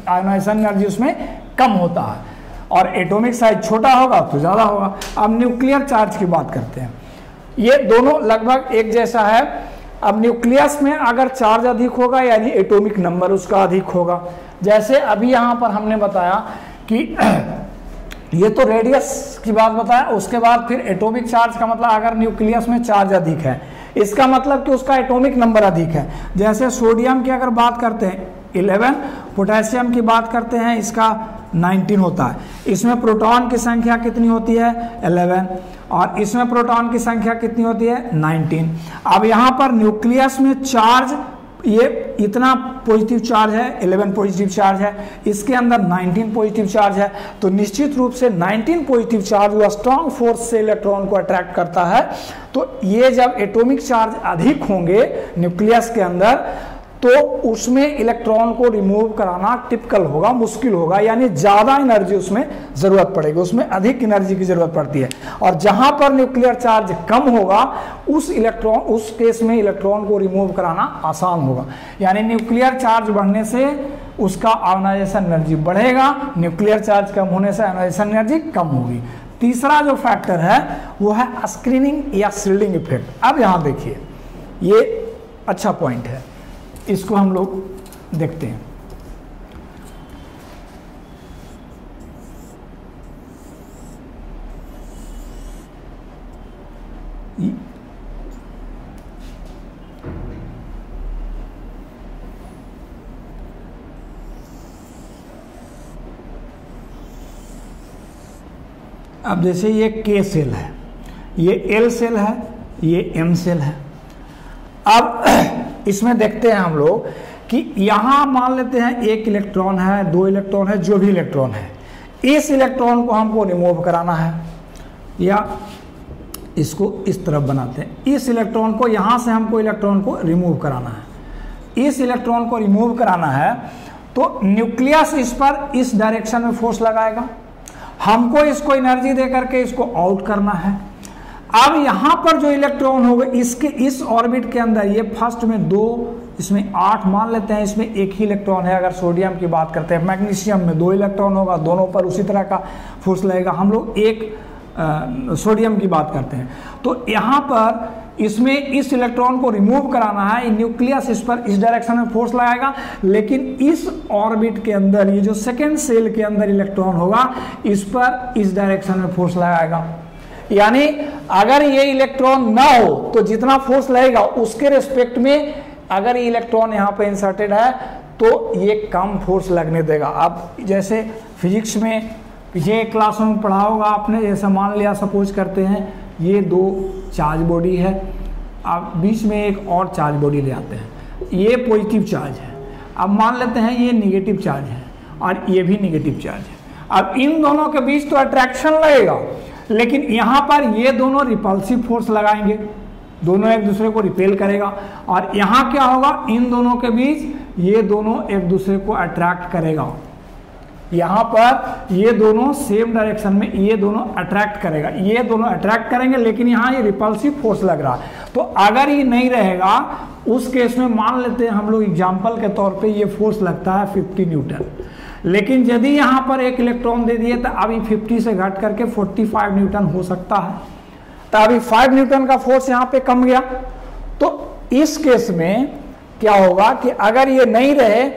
आयोनाइजेशन एनर्जी उसमें कम होता है। और एटॉमिक साइज छोटा होगा तो ज़्यादा होगा। अब न्यूक्लियर चार्ज की बात करते हैं, ये दोनों लगभग एक जैसा है। अब न्यूक्लियस में अगर चार्ज अधिक होगा यानी एटॉमिक नंबर उसका अधिक होगा। जैसे अभी यहाँ पर हमने बताया कि ये तो रेडियस की बात बताया, उसके बाद फिर एटॉमिक चार्ज का मतलब अगर न्यूक्लियस में चार्ज अधिक है, इसका मतलब कि उसका एटॉमिक नंबर अधिक है। जैसे सोडियम की अगर बात करते हैं 11, पोटेशियम की बात करते हैं इसका 19 होता है। इसमें प्रोटॉन की संख्या कितनी होती है 11, और इसमें प्रोटॉन की संख्या कितनी होती है 19। अब यहाँ पर न्यूक्लियस में चार्ज ये इतना पॉजिटिव चार्ज है, 11 पॉजिटिव चार्ज है, इसके अंदर 19 पॉजिटिव चार्ज है, तो निश्चित रूप से 19 पॉजिटिव चार्ज वो स्ट्रॉन्ग फोर्स से इलेक्ट्रॉन को अट्रैक्ट करता है। तो ये जब एटॉमिक चार्ज अधिक होंगे न्यूक्लियस के अंदर तो उसमें इलेक्ट्रॉन को रिमूव कराना टिपिकल होगा, मुश्किल होगा, यानी ज्यादा एनर्जी उसमें जरूरत पड़ेगी, उसमें अधिक एनर्जी की जरूरत पड़ती है। और जहां पर न्यूक्लियर चार्ज कम होगा उस केस में इलेक्ट्रॉन को रिमूव कराना आसान होगा। यानी न्यूक्लियर चार्ज बढ़ने से उसका आयोनाइजेशन एनर्जी बढ़ेगा, न्यूक्लियर चार्ज कम होने से आयोनाइजेशन एनर्जी कम होगी। तीसरा जो फैक्टर है वो है स्क्रीनिंग या शील्डिंग इफेक्ट। अब यहां देखिए, ये अच्छा पॉइंट है, इसको हम लोग देखते हैं। अब जैसे ये K सेल है, ये L सेल है, ये M सेल है। अब इसमें देखते हैं हम लोग कि यहां मान लेते हैं एक इलेक्ट्रॉन है, 2 इलेक्ट्रॉन है, जो भी इलेक्ट्रॉन है, इस इलेक्ट्रॉन को हमको रिमूव कराना है, या इसको इस तरफ बनाते हैं, इस इलेक्ट्रॉन को यहां से हमको इलेक्ट्रॉन को रिमूव कराना है। इस इलेक्ट्रॉन को रिमूव कराना है तो न्यूक्लियस इस पर इस डायरेक्शन में फोर्स लगाएगा, हमको इसको एनर्जी दे करके इसको आउट करना है। अब यहां पर जो इलेक्ट्रॉन होगा इसके इस ऑर्बिट के अंदर, ये फर्स्ट में 2, इसमें 8 मान लेते हैं, इसमें एक ही इलेक्ट्रॉन है। अगर सोडियम की बात करते हैं, मैग्नीशियम में 2 इलेक्ट्रॉन होगा, दोनों पर उसी तरह का फोर्स लगेगा। हम लोग एक सोडियम की बात करते हैं, तो यहाँ पर इसमें इस इलेक्ट्रॉन को रिमूव कराना है, न्यूक्लियस इस पर इस डायरेक्शन में फोर्स लगाएगा, लेकिन इस ऑर्बिट के अंदर ये जो सेकेंड सेल के अंदर इलेक्ट्रॉन होगा इस पर इस डायरेक्शन में फोर्स लगाएगा। यानी अगर ये इलेक्ट्रॉन ना हो तो जितना फोर्स लगेगा उसके रेस्पेक्ट में अगर ये इलेक्ट्रॉन यहाँ पे इंसर्टेड है तो ये कम फोर्स लगने देगा। अब जैसे फिजिक्स में पिछले क्लासों में पढ़ा होगा आपने, जैसे मान लिया सपोज करते हैं ये दो चार्ज बॉडी है, अब बीच में एक और चार्ज बॉडी ले आते हैं, ये पॉजिटिव चार्ज है, अब मान लेते हैं ये निगेटिव चार्ज है और ये भी निगेटिव चार्ज है। अब इन दोनों के बीच तो अट्रैक्शन लगेगा, लेकिन यहाँ पर ये दोनों रिपल्सिव फोर्स लगाएंगे, दोनों एक दूसरे को रिपेल करेगा, और यहाँ क्या होगा, इन दोनों के बीच ये दोनों एक दूसरे को अट्रैक्ट करेगा। यहाँ पर ये दोनों सेम डायरेक्शन में ये दोनों अट्रैक्ट करेगा, ये दोनों अट्रैक्ट करेंगे, लेकिन यहाँ ये रिपल्सिव फोर्स लग रहा है। तो अगर ये नहीं रहेगा उस केस में मान लेते हैं हम लोग एग्जाम्पल के तौर पे ये फोर्स लगता है 50 न्यूटन, लेकिन यदि यहाँ पर एक इलेक्ट्रॉन दे दिए तो अभी 50 से घट करके 45 न्यूटन हो सकता है, तो अभी 5 न्यूटन का फोर्स यहाँ पे कम गया। तो इस केस में क्या होगा कि अगर ये नहीं रहे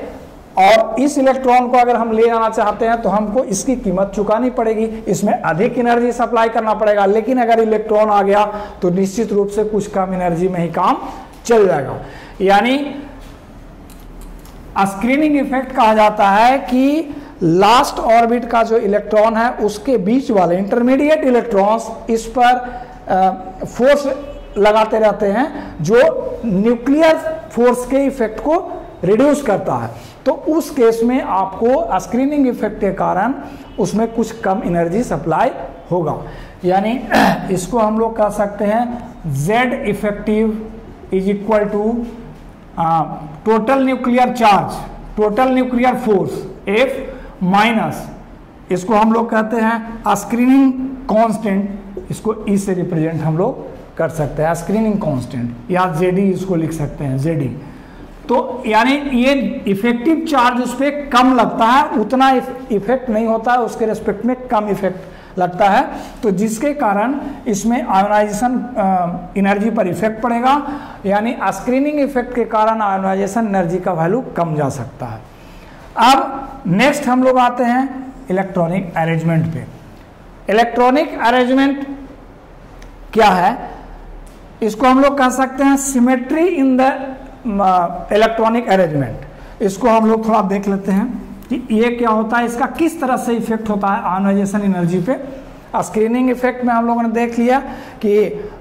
और इस इलेक्ट्रॉन को अगर हम ले जाना चाहते हैं तो हमको इसकी कीमत चुकानी पड़ेगी, इसमें अधिक एनर्जी सप्लाई करना पड़ेगा, लेकिन अगर इलेक्ट्रॉन आ गया तो निश्चित रूप से कुछ कम एनर्जी में ही काम चल जाएगा। यानी स्क्रीनिंग इफेक्ट कहा जाता है कि लास्ट ऑर्बिट का जो इलेक्ट्रॉन है उसके बीच वाले इंटरमीडिएट इलेक्ट्रॉन्स इस पर फोर्स लगाते रहते हैं जो न्यूक्लियर फोर्स के इफेक्ट को रिड्यूस करता है। तो उस केस में आपको स्क्रीनिंग इफेक्ट के कारण उसमें कुछ कम एनर्जी सप्लाई होगा। यानी इसको हम लोग कह सकते हैं Z effective is equal to total nuclear charge, total nuclear force F minus, इसको हम लोग कहते हैं स्क्रीनिंग कांस्टेंट, इसको E से रिप्रेजेंट हम लोग कर सकते हैं, स्क्रीनिंग कांस्टेंट, या ZD इसको लिख सकते हैं ZD। तो यानी ये इफेक्टिव चार्ज उस पर कम लगता है, उतना इफेक्ट नहीं होता है, उसके रेस्पेक्ट में कम इफेक्ट लगता है, तो जिसके कारण इसमें आयोनाइजेशन एनर्जी पर इफेक्ट पड़ेगा। यानी स्क्रीनिंग इफेक्ट के कारण आयोनाइजेशन एनर्जी का वैल्यू कम जा सकता है। अब नेक्स्ट हम लोग आते हैं इलेक्ट्रॉनिक अरेंजमेंट पे। इलेक्ट्रॉनिक अरेंजमेंट क्या है, इसको हम लोग कह सकते हैं symmetry in the electronic arrangement. इसको हम लोग थोड़ा देख लेते हैं कि ये क्या होता है, इसका किस तरह से इफेक्ट होता है आयोनाइजेशन एनर्जी पे। स्क्रीनिंग इफेक्ट में हम लोगों ने देख लिया कि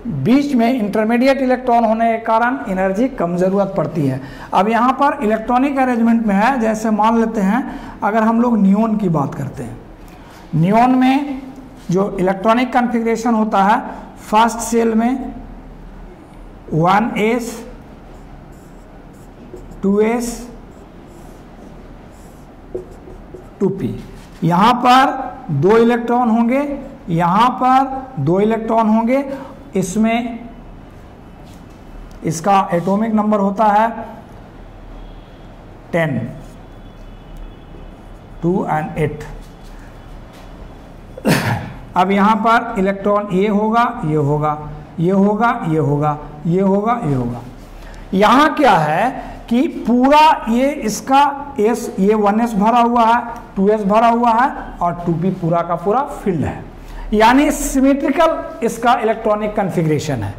बीच में इंटरमीडिएट इलेक्ट्रॉन होने के कारण एनर्जी कम ज़रूरत पड़ती है। अब यहाँ पर इलेक्ट्रॉनिक अरेंजमेंट में है, जैसे मान लेते हैं अगर हम लोग नियॉन की बात करते हैं, नियॉन में जो इलेक्ट्रॉनिक कॉन्फ़िगरेशन होता है, फर्स्ट सेल में 1s 2s 2p, यहाँ पर 2 इलेक्ट्रॉन होंगे, यहाँ पर 2 इलेक्ट्रॉन होंगे, इसमें इसका एटॉमिक नंबर होता है 10, 2 और 8। अब यहाँ पर इलेक्ट्रॉन ये होगा, ये होगा, ये होगा, ये होगा, ये होगा, ये होगा। यहाँ क्या है कि पूरा ये इसका S, ये 1s भरा हुआ है, 2s भरा हुआ है और 2p पूरा का पूरा फील्ड है। यानी सिमेट्रिकल इसका इलेक्ट्रॉनिक कॉन्फ़िगरेशन है।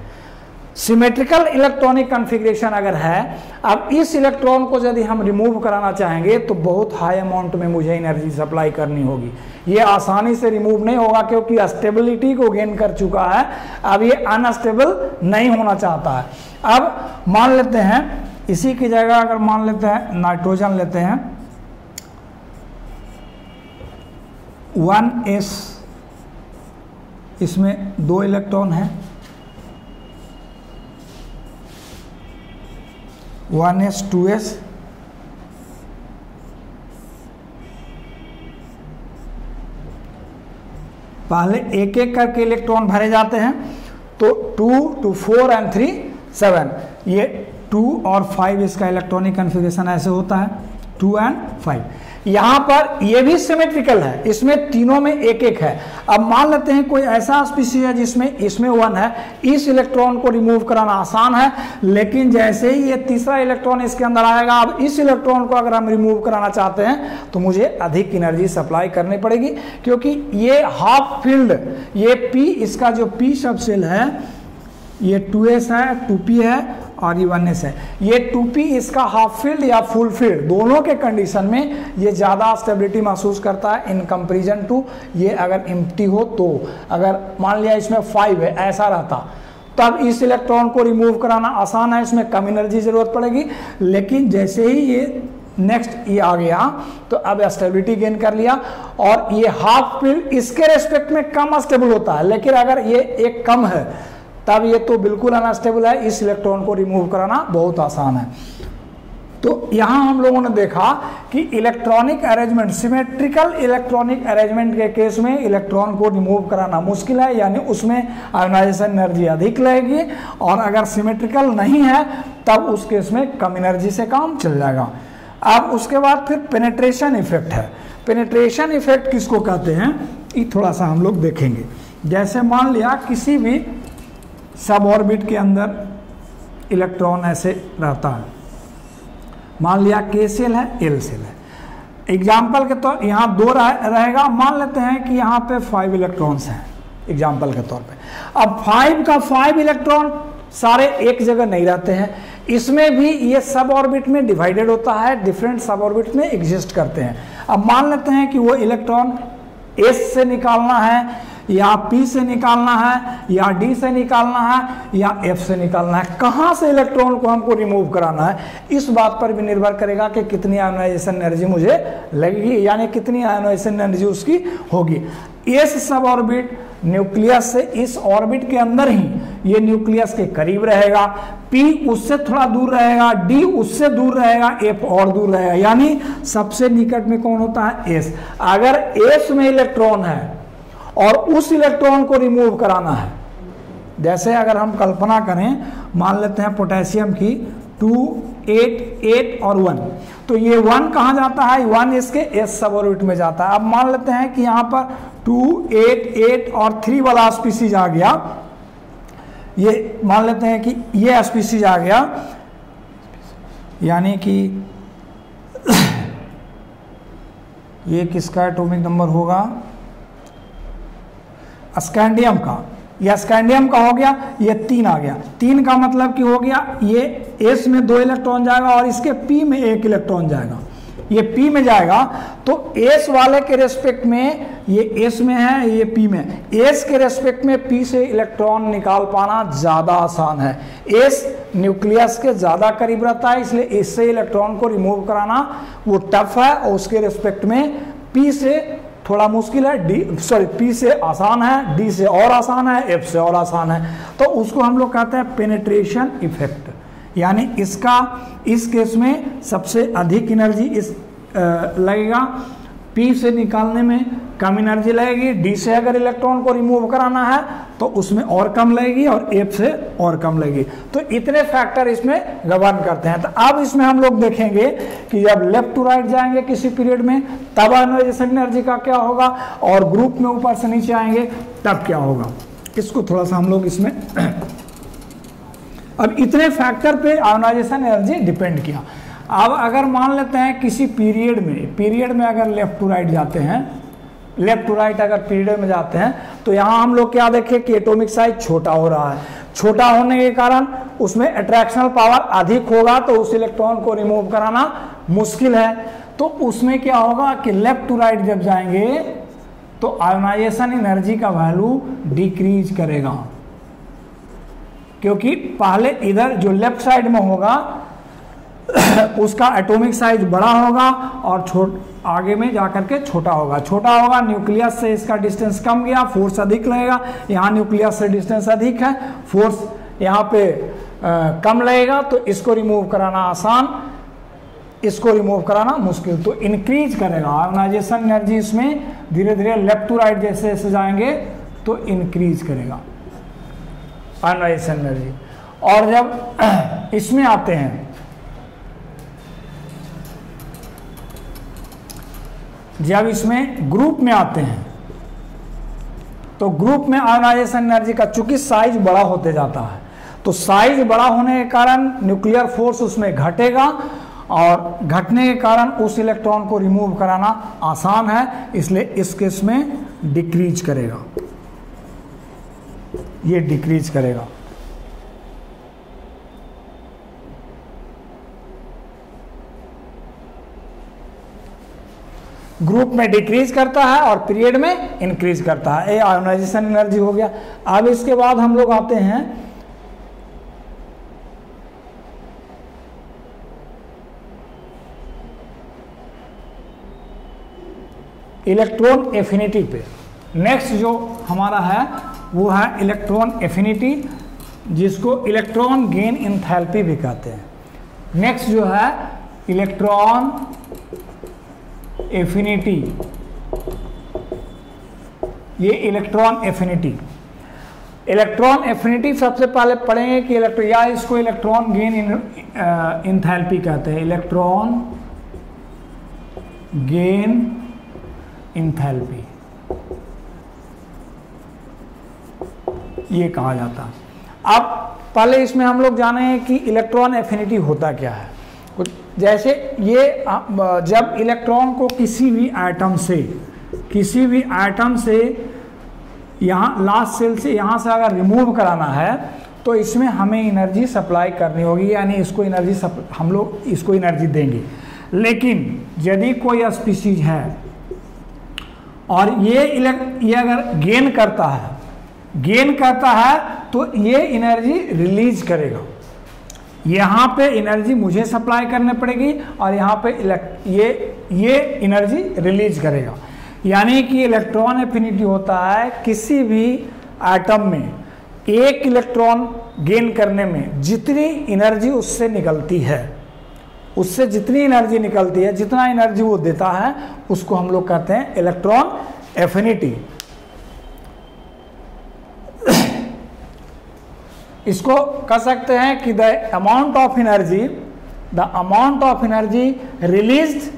सिमेट्रिकल इलेक्ट्रॉनिक कॉन्फ़िगरेशन अगर है, अब इस इलेक्ट्रॉन को यदि हम रिमूव कराना चाहेंगे तो बहुत हाई अमाउंट में मुझे एनर्जी सप्लाई करनी होगी। ये आसानी से रिमूव नहीं होगा क्योंकि स्टेबिलिटी को गेन कर चुका है, अब ये अनस्टेबल नहीं होना चाहता है। अब मान लेते हैं इसी की जगह अगर मान लेते हैं नाइट्रोजन लेते हैं, 1s, इसमें 2 इलेक्ट्रॉन है, 1s 2s, पहले एक एक करके इलेक्ट्रॉन भरे जाते हैं, तो 2 to 4 and 3 7, ये 2 और 5 इसका इलेक्ट्रॉनिक कॉन्फ़िगरेशन ऐसे होता है, 2 and 5। यहाँ पर ये भी सिमेट्रिकल है, इसमें तीनों में एक एक है। अब मान लेते हैं कोई ऐसा स्पीशीज है जिसमें इसमें 1 है, इस इलेक्ट्रॉन को रिमूव कराना आसान है, लेकिन जैसे ही ये तीसरा इलेक्ट्रॉन इसके अंदर आएगा, अब इस इलेक्ट्रॉन को अगर हम रिमूव कराना चाहते हैं तो मुझे अधिक एनर्जी सप्लाई करनी पड़ेगी, क्योंकि ये हाफ फील्ड, ये P, इसका जो P सब सेल है ये 2s है, 2p है और ये 1s है। ये 2p इसका हाफ फील्ड या फुल फील्ड दोनों के कंडीशन में ये ज़्यादा स्टेबिलिटी महसूस करता है इन कंपेरिजन टू ये अगर एम्प्टी हो। तो अगर मान लिया इसमें 5 है, ऐसा रहता, तब इस इलेक्ट्रॉन को रिमूव कराना आसान है, इसमें कम एनर्जी जरूरत पड़ेगी। लेकिन जैसे ही ये नेक्स्ट ये आ गया तो अब स्टेबिलिटी गेन कर लिया, और ये हाफ फील्ड इसके रेस्पेक्ट में कम स्टेबल होता है, लेकिन अगर ये एक कम है तब ये तो बिल्कुल अनस्टेबल है, इस इलेक्ट्रॉन को रिमूव कराना बहुत आसान है। तो यहाँ हम लोगों ने देखा कि electronic arrangement, symmetrical electronic arrangement के केस में इलेक्ट्रॉन को रिमूव कराना मुश्किल है, यानी उसमें आयोनाइजेशन एनर्जी अधिक लगेगी, और अगर सिमेट्रिकल नहीं है तब उस केस में कम एनर्जी से काम चल जाएगा। अब उसके बाद फिर पेनिट्रेशन इफेक्ट है। पेनिट्रेशन इफेक्ट किसको कहते हैं ये थोड़ा सा हम लोग देखेंगे। जैसे मान लिया किसी भी सब ऑर्बिट के अंदर इलेक्ट्रॉन ऐसे रहता है, मान लिया K सेल है, L सेल है, एग्जाम्पल के तौर यहाँ 2 रहेगा, मान लेते हैं कि यहाँ पे 5 इलेक्ट्रॉन्स हैं एग्जाम्पल के तौर पे। अब 5 का 5 इलेक्ट्रॉन सारे एक जगह नहीं रहते हैं, इसमें भी ये सब ऑर्बिट में डिवाइडेड होता है, डिफरेंट सब ऑर्बिट में एग्जिस्ट करते हैं। अब मान लेते हैं कि वो इलेक्ट्रॉन S से निकालना है या P से निकालना है या D से निकालना है या F से निकालना है, कहाँ से इलेक्ट्रॉन को हमको रिमूव कराना है, इस बात पर भी निर्भर करेगा कि कितनी आयोनाइजेशन एनर्जी मुझे लगेगी, यानी कितनी आयोनाइजेशन एनर्जी उसकी होगी। S सब ऑर्बिट न्यूक्लियस से, इस ऑर्बिट के अंदर ही ये न्यूक्लियस के करीब रहेगा, P उससे थोड़ा दूर रहेगा, D उससे दूर रहेगा, F और दूर रहेगा, यानी सबसे निकट में कौन होता है S। अगर S में इलेक्ट्रॉन है और उस इलेक्ट्रॉन को रिमूव कराना है, जैसे अगर हम कल्पना करें, मान लेते हैं पोटेशियम की 2, 8, 8 और 1, तो ये 1 कहाँ जाता है, 1 इसके S सब ऑर्बिट में जाता है। अब मान लेते हैं कि यहाँ पर 2, 8, 8 और 3 वाला स्पीसीज आ गया, ये मान लेते हैं कि ये स्पीसीज आ गया, यानी कि ये किसका एटॉमिक नंबर होगा, स्कैंडियम का, या स्कैंडियम का हो गया, ये 3 आ गया। 3 का मतलब कि हो गया ये S में 2 इलेक्ट्रॉन जाएगा और इसके P में 1 इलेक्ट्रॉन जाएगा, ये P में जाएगा, तो S वाले के रेस्पेक्ट में, ये S में है, ये P में, S के रेस्पेक्ट में P से इलेक्ट्रॉन निकाल पाना ज़्यादा आसान है। S न्यूक्लियस के ज़्यादा करीब रहता है, इसलिए इससे इलेक्ट्रॉन को रिमूव कराना वो टफ है, और उसके रेस्पेक्ट में P से थोड़ा मुश्किल है, P से आसान है, D से और आसान है, F से और आसान है। तो उसको हम लोग कहते हैं पेनिट्रेशन इफेक्ट, यानी इसका इस केस में सबसे अधिक एनर्जी इस लगेगा, P से निकालने में कम एनर्जी लगेगी, D से अगर इलेक्ट्रॉन को रिमूव कराना है तो उसमें और कम लगेगी, और F से और कम लगेगी। तो इतने फैक्टर इसमें गवर्न करते हैं। तो अब इसमें हम लोग देखेंगे कि जब लेफ्ट टू राइट जाएंगे किसी पीरियड में तब आयोनाइजेशन एनर्जी का क्या होगा, और ग्रुप में ऊपर से नीचे आएंगे तब क्या होगा। इसको थोड़ा सा हम लोग इसमें अब इतने फैक्टर पे आयोनाइजेशन एनर्जी डिपेंड किया। अब अगर मान लेते हैं किसी पीरियड में अगर लेफ्ट टू राइट जाते हैं, लेफ्ट टू राइट अगर पीरियड में जाते हैं, तो यहाँ हम लोग क्या देखें कि एटॉमिक साइज छोटा हो रहा है, छोटा होने के कारण उसमें अट्रैक्शनल पावर अधिक होगा, तो उस इलेक्ट्रॉन को रिमूव कराना मुश्किल है। तो उसमें क्या होगा कि लेफ्ट टू राइट जब जाएंगे तो आयोनाइजेशन एनर्जी का वैल्यू डिक्रीज करेगा, क्योंकि पहले इधर जो लेफ्ट साइड में होगा उसका एटॉमिक साइज बड़ा होगा और आगे में जाकर के छोटा होगा, न्यूक्लियस से इसका डिस्टेंस कम गया, फोर्स अधिक लगेगा, यहाँ न्यूक्लियस से डिस्टेंस अधिक है, फोर्स यहाँ पे कम लगेगा, तो इसको रिमूव कराना आसान, इसको रिमूव कराना मुश्किल। तो इंक्रीज करेगा आयोनाइजेशन एनर्जी, इसमें धीरे धीरे लेफ्ट टू राइट जैसे जैसे जाएंगे तो इंक्रीज करेगा आयोनाइजेशन एनर्जी। और जब इसमें आते हैं जब इसमें ग्रुप में आते हैं तो ग्रुप में आयोनाइजेशन एनर्जी का चूंकि साइज बड़ा होते जाता है, तो साइज बड़ा होने के कारण न्यूक्लियर फोर्स उसमें घटेगा और घटने के कारण उस इलेक्ट्रॉन को रिमूव कराना आसान है, इसलिए इस केस में डिक्रीज करेगा, ये डिक्रीज करेगा। ग्रुप में डिक्रीज करता है और पीरियड में इंक्रीज करता है, ये आयोनाइजेशन एनर्जी हो गया। अब इसके बाद हम लोग आते हैं इलेक्ट्रॉन एफिनिटी पे। नेक्स्ट जो हमारा है वो है इलेक्ट्रॉन एफिनिटी, जिसको इलेक्ट्रॉन गेन एंथैल्पी भी कहते हैं। नेक्स्ट जो है इलेक्ट्रॉन एफिनिटी, ये इलेक्ट्रॉन एफिनिटी। इलेक्ट्रॉन एफिनिटी सबसे पहले पढ़ेंगे कि इलेक्ट्रॉन, या इसको इलेक्ट्रॉन गेन एंथैल्पी कहते हैं, इलेक्ट्रॉन गेन एंथैल्पी ये कहा जाता है। अब पहले इसमें हम लोग जाने कि इलेक्ट्रॉन एफिनिटी होता क्या है। कुछ जैसे ये जब इलेक्ट्रॉन को किसी भी एटम से यहाँ लास्ट सेल से यहाँ से अगर रिमूव कराना है तो इसमें हमें एनर्जी सप्लाई करनी होगी, यानी इसको एनर्जी हम लोग इसको एनर्जी देंगे। लेकिन यदि कोई स्पीशीज है और ये अगर गेन करता है तो ये एनर्जी रिलीज करेगा। यहाँ पे एनर्जी मुझे सप्लाई करने पड़ेगी और यहाँ पे ये एनर्जी रिलीज करेगा। यानी कि इलेक्ट्रॉन एफिनिटी होता है किसी भी एटम में एक इलेक्ट्रॉन गेन करने में जितनी एनर्जी उससे निकलती है, उससे जितनी एनर्जी निकलती है, जितना एनर्जी वो देता है, उसको हम लोग कहते हैं इलेक्ट्रॉन एफिनिटी। इसको कह सकते हैं कि the amount of energy released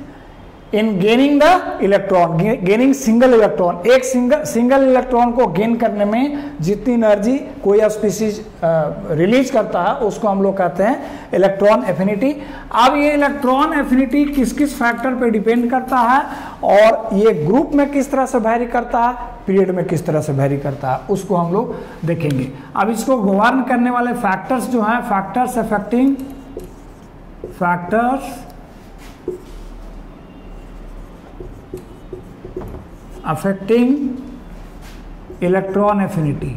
in gaining the electron, gaining single electron, एक सिंगल इलेक्ट्रॉन को गेन करने में जितनी एनर्जी कोई स्पीशीज रिलीज करता है उसको हम लोग कहते हैं इलेक्ट्रॉन एफिनिटी। अब ये इलेक्ट्रॉन एफिनिटी किस किस फैक्टर पे डिपेंड करता है और ये ग्रुप में किस तरह से वैरी करता है, पीरियड में किस तरह से वैरी करता है, उसको हम लोग देखेंगे। अब इसको गवर्न करने वाले फैक्टर्स जो हैं, फैक्टर्स अफेक्टिंग इलेक्ट्रॉन एफिनिटी,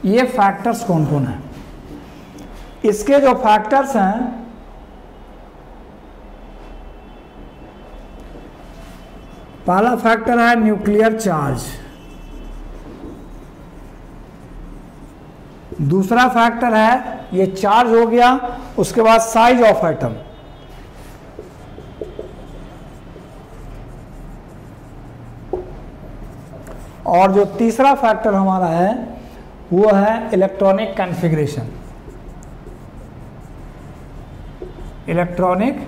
ये फैक्टर्स कौन कौन है? इसके जो फैक्टर्स हैं, पहला फैक्टर है न्यूक्लियर चार्ज, दूसरा फैक्टर है ये चार्ज हो गया, उसके बाद साइज ऑफ एटम, और जो तीसरा फैक्टर हमारा है वो है इलेक्ट्रॉनिक कॉन्फ़िगरेशन। इलेक्ट्रॉनिक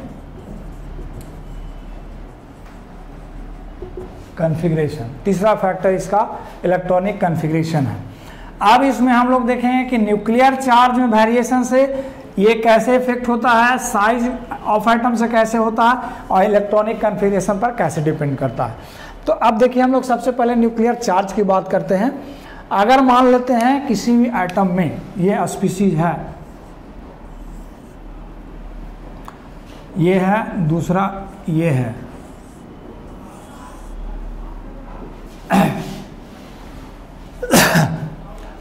कॉन्फ़िगरेशन, तीसरा फैक्टर इसका इलेक्ट्रॉनिक कॉन्फ़िगरेशन है। अब इसमें हम लोग देखेंगे कि न्यूक्लियर चार्ज में वेरिएशन से ये कैसे इफेक्ट होता है, साइज ऑफ एटम से कैसे होता है, और इलेक्ट्रॉनिक कॉन्फ़िगरेशन पर कैसे डिपेंड करता है। तो अब देखिए हम लोग सबसे पहले न्यूक्लियर चार्ज की बात करते हैं। अगर मान लेते हैं किसी भी एटम में ये स्पीशीज है, ये है, दूसरा ये है,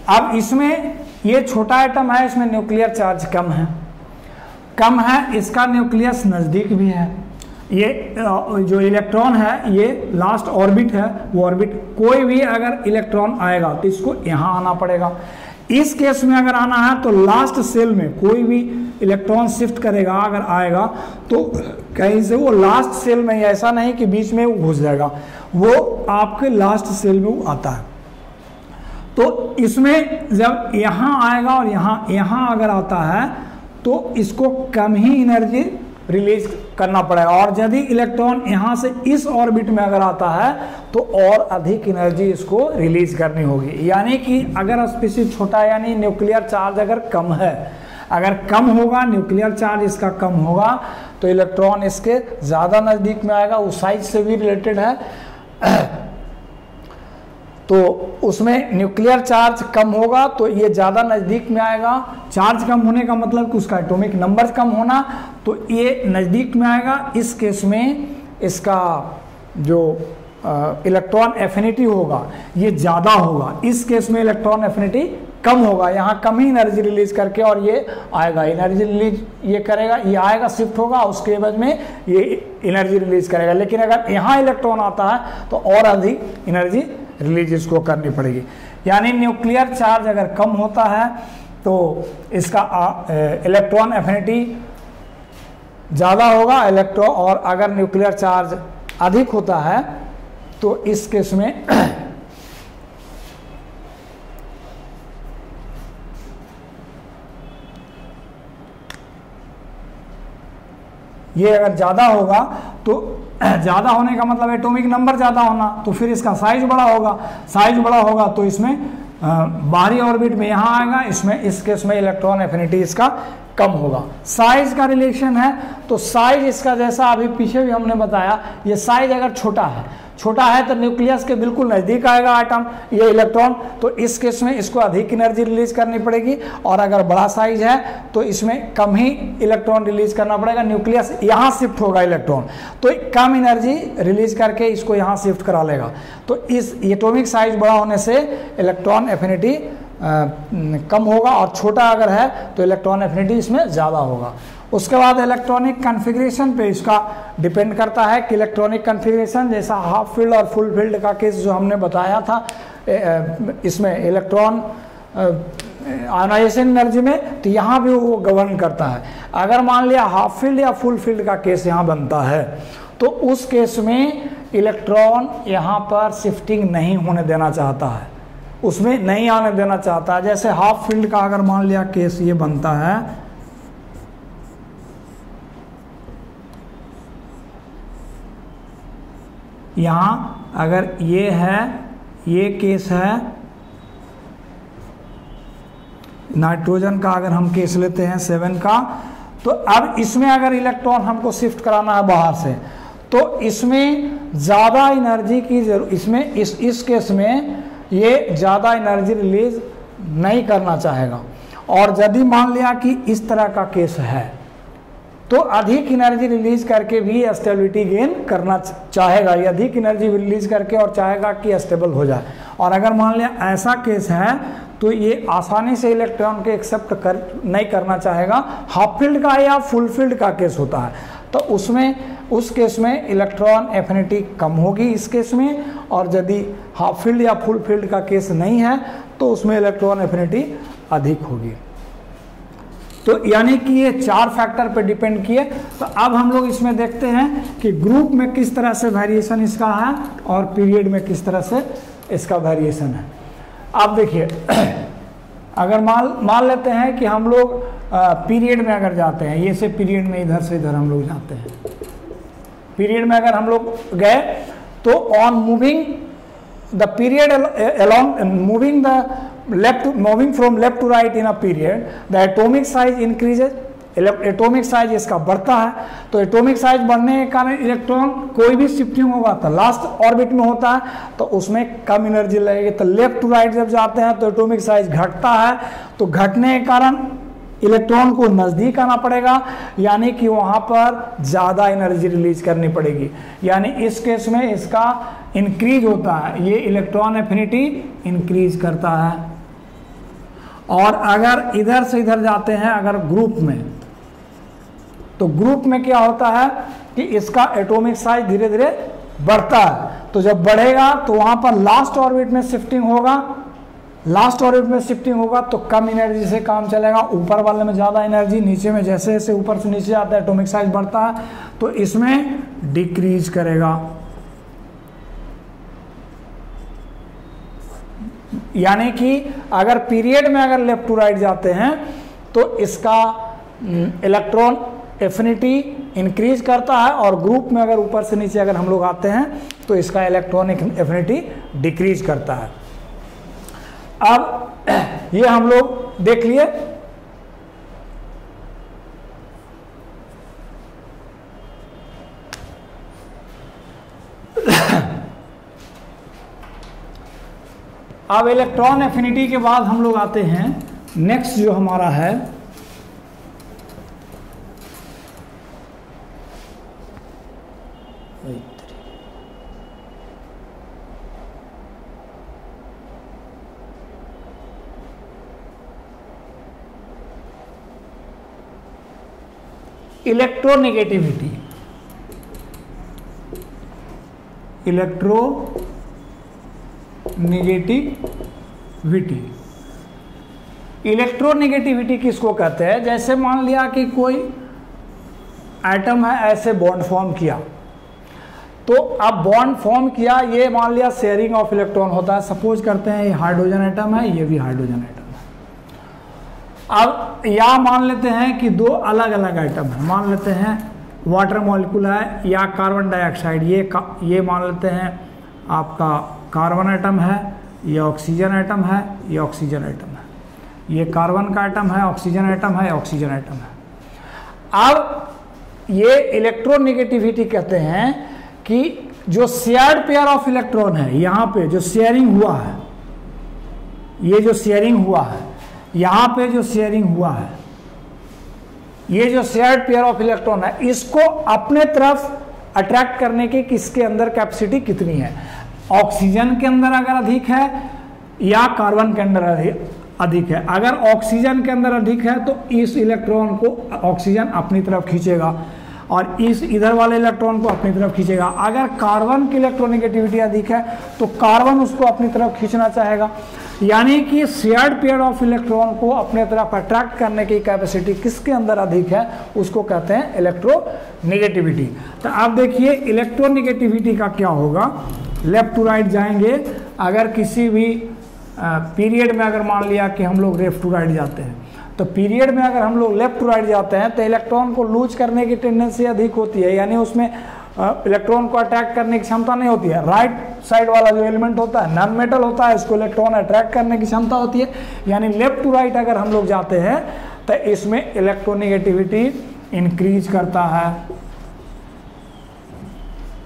अब इसमें ये छोटा एटम है, इसमें न्यूक्लियर चार्ज कम है, इसका न्यूक्लियस नज़दीक भी है। ये जो इलेक्ट्रॉन है ये लास्ट ऑर्बिट है, वो ऑर्बिट कोई भी अगर इलेक्ट्रॉन आएगा तो इसको यहाँ आना पड़ेगा। इस केस में अगर आना है तो लास्ट सेल में कोई भी इलेक्ट्रॉन शिफ्ट करेगा, अगर आएगा तो कहीं से वो लास्ट सेल में, ऐसा नहीं कि बीच में वो घुस जाएगा, वो आपके लास्ट सेल में वो आता है। तो इसमें जब यहाँ आएगा और यहाँ अगर आता है तो इसको कम ही एनर्जी रिलीज करना पड़ेगा। और यदि इलेक्ट्रॉन यहाँ से इस ऑर्बिट में अगर आता है तो और अधिक एनर्जी इसको रिलीज करनी होगी। यानी कि अगर स्पीशीज छोटा यानी न्यूक्लियर चार्ज अगर कम है, अगर कम होगा न्यूक्लियर चार्ज इसका कम होगा तो इलेक्ट्रॉन इसके ज़्यादा नज़दीक में आएगा, उस साइज से भी रिलेटेड है। तो उसमें न्यूक्लियर चार्ज कम होगा तो ये ज़्यादा नज़दीक में आएगा। चार्ज कम होने का मतलब कि उसका एटॉमिक नंबर कम होना, तो ये नज़दीक में आएगा। इस केस में इसका जो इलेक्ट्रॉन एफिनिटी होगा ये ज़्यादा होगा, इस केस में इलेक्ट्रॉन एफिनिटी कम होगा। यहाँ कम ही एनर्जी रिलीज करके और ये आएगा, एनर्जी रिलीज ये करेगा, ये आएगा शिफ्ट होगा, उसके एवज में ये एनर्जी रिलीज करेगा। लेकिन अगर यहाँ इलेक्ट्रॉन आता है तो और अधिक एनर्जी रिलीज इसको करनी पड़ेगी। यानी न्यूक्लियर चार्ज अगर कम होता है तो इसका इलेक्ट्रॉन एफिनिटी ज़्यादा होगा इलेक्ट्रॉन, और अगर न्यूक्लियर चार्ज अधिक होता है तो इस केस में ये अगर ज़्यादा होगा तो ज़्यादा होने का मतलब एटॉमिक नंबर ज़्यादा होना, तो फिर इसका साइज बड़ा होगा। साइज बड़ा होगा तो इसमें बाहरी ऑर्बिट में यहाँ आएगा, इसमें इस केस में इलेक्ट्रॉन एफिनिटी इसका कम होगा। साइज का रिलेशन है तो साइज इसका जैसा अभी पीछे भी हमने बताया, ये साइज अगर छोटा है तो न्यूक्लियस के बिल्कुल नज़दीक आएगा आइटम ये इलेक्ट्रॉन, तो इस केस में इसको अधिक एनर्जी रिलीज करनी पड़ेगी। और अगर बड़ा साइज है तो इसमें कम ही इलेक्ट्रॉन रिलीज करना पड़ेगा। न्यूक्लियस यहाँ शिफ्ट होगा इलेक्ट्रॉन, तो कम एनर्जी रिलीज करके इसको यहाँ शिफ्ट करा लेगा। तो इस एटॉमिक साइज बड़ा होने से इलेक्ट्रॉन एफिनिटी कम होगा, और छोटा अगर है तो इलेक्ट्रॉन एफिनिटी इसमें ज़्यादा होगा। उसके बाद इलेक्ट्रॉनिक कन्फिग्रेशन पे इसका डिपेंड करता है कि इलेक्ट्रॉनिक कन्फिग्रेशन जैसा हाफ फील्ड और फुल फील्ड का केस जो हमने बताया था, इसमें इलेक्ट्रॉन आयोनाइजेशन एनर्जी में, तो यहाँ भी वो गवर्न करता है। अगर मान लिया हाफ फील्ड या फुल फील्ड का केस यहाँ बनता है तो उस केस में इलेक्ट्रॉन यहाँ पर शिफ्टिंग नहीं होने देना चाहता है, उसमें नहीं आने देना चाहता है। जैसे हाफ फील्ड का अगर मान लिया केस ये बनता है, यहाँ अगर ये है, ये केस है नाइट्रोजन का, अगर हम केस लेते हैं 7 का, तो अब इसमें अगर इलेक्ट्रॉन हमको शिफ्ट कराना है बाहर से तो इसमें ज़्यादा एनर्जी की जरूरत, इसमें इस केस में ये ज़्यादा एनर्जी रिलीज नहीं करना चाहेगा। और यदि मान लिया कि इस तरह का केस है तो अधिक एनर्जी रिलीज करके भी स्टेबिलिटी गेन करना चाहेगा, ये अधिक एनर्जी रिलीज करके और चाहेगा कि स्टेबल हो जाए। और अगर मान लिया ऐसा केस है तो ये आसानी से इलेक्ट्रॉन के एक्सेप्ट नहीं करना चाहेगा। हाफ फील्ड का या फुल फील्ड का केस होता है तो उस केस में इलेक्ट्रॉन एफिनिटी कम होगी इस केस में, और यदि हाफ फील्ड या फुल फील्ड का केस नहीं है तो उसमें इलेक्ट्रॉन एफिनिटी अधिक होगी। तो यानी कि ये 4 फैक्टर पे डिपेंड किए। तो अब हम लोग इसमें देखते हैं कि ग्रुप में किस तरह से वेरिएशन इसका है और पीरियड में किस तरह से इसका वेरिएशन है। अब देखिए अगर मान लेते हैं कि हम लोग पीरियड में अगर जाते हैं, ये से पीरियड में इधर से इधर हम लोग जाते हैं, पीरियड में अगर हम लोग गए तो on moving the period along moving from left to right in a period, the atomic size increases, atomic size इसका बढ़ता है। तो एटॉमिक साइज बढ़ने के कारण इलेक्ट्रॉन कोई भी शिफ्टिंग होगा तो लास्ट ऑर्बिट में होता है तो उसमें कम एनर्जी लगेगी। तो लेफ्ट टू राइट जब जाते हैं तो एटॉमिक साइज घटता है, तो घटने के कारण इलेक्ट्रॉन को नज़दीक आना पड़ेगा, यानी कि वहाँ पर ज़्यादा एनर्जी रिलीज करनी पड़ेगी। यानी इस केस में इसका इंक्रीज होता है, ये इलेक्ट्रॉन एफिनिटी इंक्रीज करता है। और अगर इधर से इधर जाते हैं अगर ग्रुप में, तो ग्रुप में क्या होता है कि इसका एटॉमिक साइज धीरे धीरे बढ़ता है। तो जब बढ़ेगा तो वहाँ पर लास्ट ऑर्बिट में शिफ्टिंग होगा, लास्ट ऑर्बिट में शिफ्टिंग होगा तो कम एनर्जी से काम चलेगा, ऊपर वाले में ज़्यादा एनर्जी, नीचे में जैसे जैसे ऊपर से नीचे आता है एटॉमिक साइज बढ़ता है तो इसमें डिक्रीज करेगा। यानी कि अगर पीरियड में अगर लेफ्ट टू राइट जाते हैं तो इसका इलेक्ट्रॉन एफिनिटी इंक्रीज करता है, और ग्रुप में अगर ऊपर से नीचे अगर हम लोग आते हैं तो इसका इलेक्ट्रॉनिक एफिनिटी डिक्रीज करता है। अब ये हम लोग देख लिए। अब इलेक्ट्रॉन एफिनिटी के बाद हम लोग आते हैं नेक्स्ट जो हमारा है इलेक्ट्रोनेगेटिविटी। इलेक्ट्रोनेगेटिविटी किसको कहते हैं? जैसे मान लिया कि कोई एटम है, ऐसे बॉन्ड फॉर्म किया, तो अब बॉन्ड फॉर्म किया, ये मान लिया शेयरिंग ऑफ इलेक्ट्रॉन होता है। सपोज करते हैं ये हाइड्रोजन एटम है, ये भी हाइड्रोजन एटम है। अब या मान लेते हैं कि दो अलग अलग एटम है, मान लेते हैं वाटर मॉलिक्यूल है या कार्बन डाइऑक्साइड, ये मान लेते हैं आपका कार्बन एटम है, ये ऑक्सीजन एटम है, ये ऑक्सीजन एटम है, ये कार्बन का एटम है, ऑक्सीजन एटम है, ऑक्सीजन एटम है। अब ये इलेक्ट्रोनेगेटिविटी कहते हैं कि जो शेयर्ड पेयर ऑफ इलेक्ट्रॉन है, यहाँ पे जो शेयरिंग हुआ है, ये जो शेयरिंग हुआ है, यहाँ पे जो शेयरिंग हुआ है, ये जो शेयर्ड पेयर ऑफ इलेक्ट्रॉन है, इसको अपने तरफ अट्रैक्ट करने की किसके अंदर कैपेसिटी कितनी है? ऑक्सीजन के अंदर अगर अधिक है या कार्बन के अंदर अधिक है। अगर ऑक्सीजन के अंदर अधिक है तो इस इलेक्ट्रॉन को ऑक्सीजन अपनी तरफ खींचेगा और इस इधर वाले इलेक्ट्रॉन को अपनी तरफ खींचेगा। अगर कार्बन की इलेक्ट्रोनेगेटिविटी अधिक है तो कार्बन उसको अपनी तरफ खींचना चाहेगा। यानी कि शेयर्ड पेयर ऑफ इलेक्ट्रॉन को अपने तरफ अट्रैक्ट करने की कैपेसिटी किसके अंदर अधिक है, उसको कहते हैं इलेक्ट्रोनेगेटिविटी। तो आप देखिए इलेक्ट्रोनेगेटिविटी का क्या होगा, लेफ्ट टू राइट जाएंगे। अगर किसी भी पीरियड में अगर मान लिया कि हम लोग लेफ्ट टू राइट जाते हैं, तो पीरियड में अगर हम लोग लेफ्ट टू राइट जाते हैं तो इलेक्ट्रॉन को लूज करने की टेंडेंसी अधिक होती है, यानी उसमें इलेक्ट्रॉन को अट्रैक्ट करने की क्षमता नहीं होती है। राइट साइड वाला जो एलिमेंट होता है नॉन मेटल होता है, इसको इलेक्ट्रॉन अट्रैक्ट करने की क्षमता होती है। यानी लेफ्ट टू राइट अगर हम लोग जाते हैं तो इसमें इलेक्ट्रोनेगेटिविटी इंक्रीज करता है,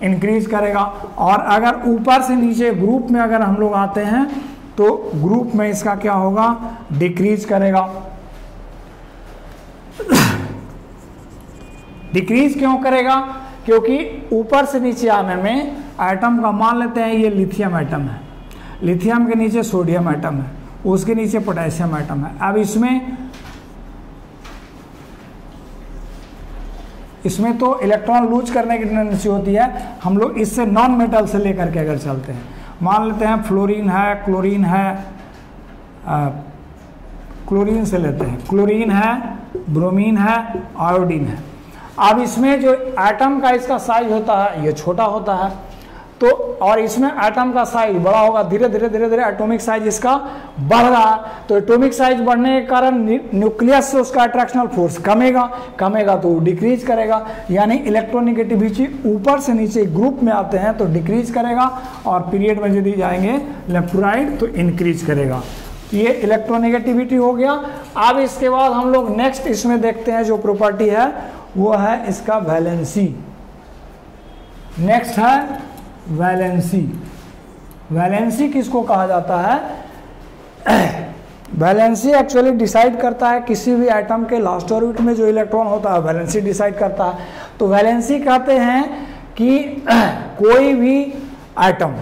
इंक्रीज करेगा। और अगर ऊपर से नीचे ग्रुप में अगर हम लोग आते हैं तो ग्रुप में इसका क्या होगा, डिक्रीज करेगा। डिक्रीज क्यों करेगा? क्योंकि ऊपर से नीचे आने में एटम का मान लेते हैं ये लिथियम एटम है, लिथियम के नीचे सोडियम एटम है, उसके नीचे पोटेशियम एटम है। अब इसमें तो इलेक्ट्रॉन लूज करने की टेंडेंसी होती है। हम लोग इससे नॉन मेटल से लेकर के अगर चलते हैं, मान लेते हैं फ्लोरीन है, क्लोरीन है, क्लोरीन से लेते हैं, क्लोरीन है, ब्रोमीन है, आयोडीन है। अब इसमें जो एटम का इसका साइज होता है ये छोटा होता है, तो और इसमें एटम का साइज बड़ा होगा, धीरे धीरे धीरे धीरे एटॉमिक साइज इसका बढ़ रहा है। तो एटॉमिक साइज बढ़ने के कारण न्यूक्लियस से उसका अट्रैक्शनल फोर्स कमेगा तो डिक्रीज करेगा। यानी इलेक्ट्रोनेगेटिविटी ऊपर से नीचे ग्रुप में आते हैं तो डिक्रीज करेगा, और पीरियड में यदि जाएंगे लेफ्ट टू राइट तो इंक्रीज करेगा। ये इलेक्ट्रोनेगेटिविटी हो गया। अब इसके बाद हम लोग नेक्स्ट इसमें देखते हैं जो प्रॉपर्टी है वो है इसका वैलेंसी। नेक्स्ट है वैलेंसी। वैलेंसी किसको कहा जाता है? वैलेंसी एक्चुअली डिसाइड करता है किसी भी एटम के लास्ट ऑर्बिट में जो इलेक्ट्रॉन होता है, वैलेंसी डिसाइड करता है। तो वैलेंसी कहते हैं कि कोई भी एटम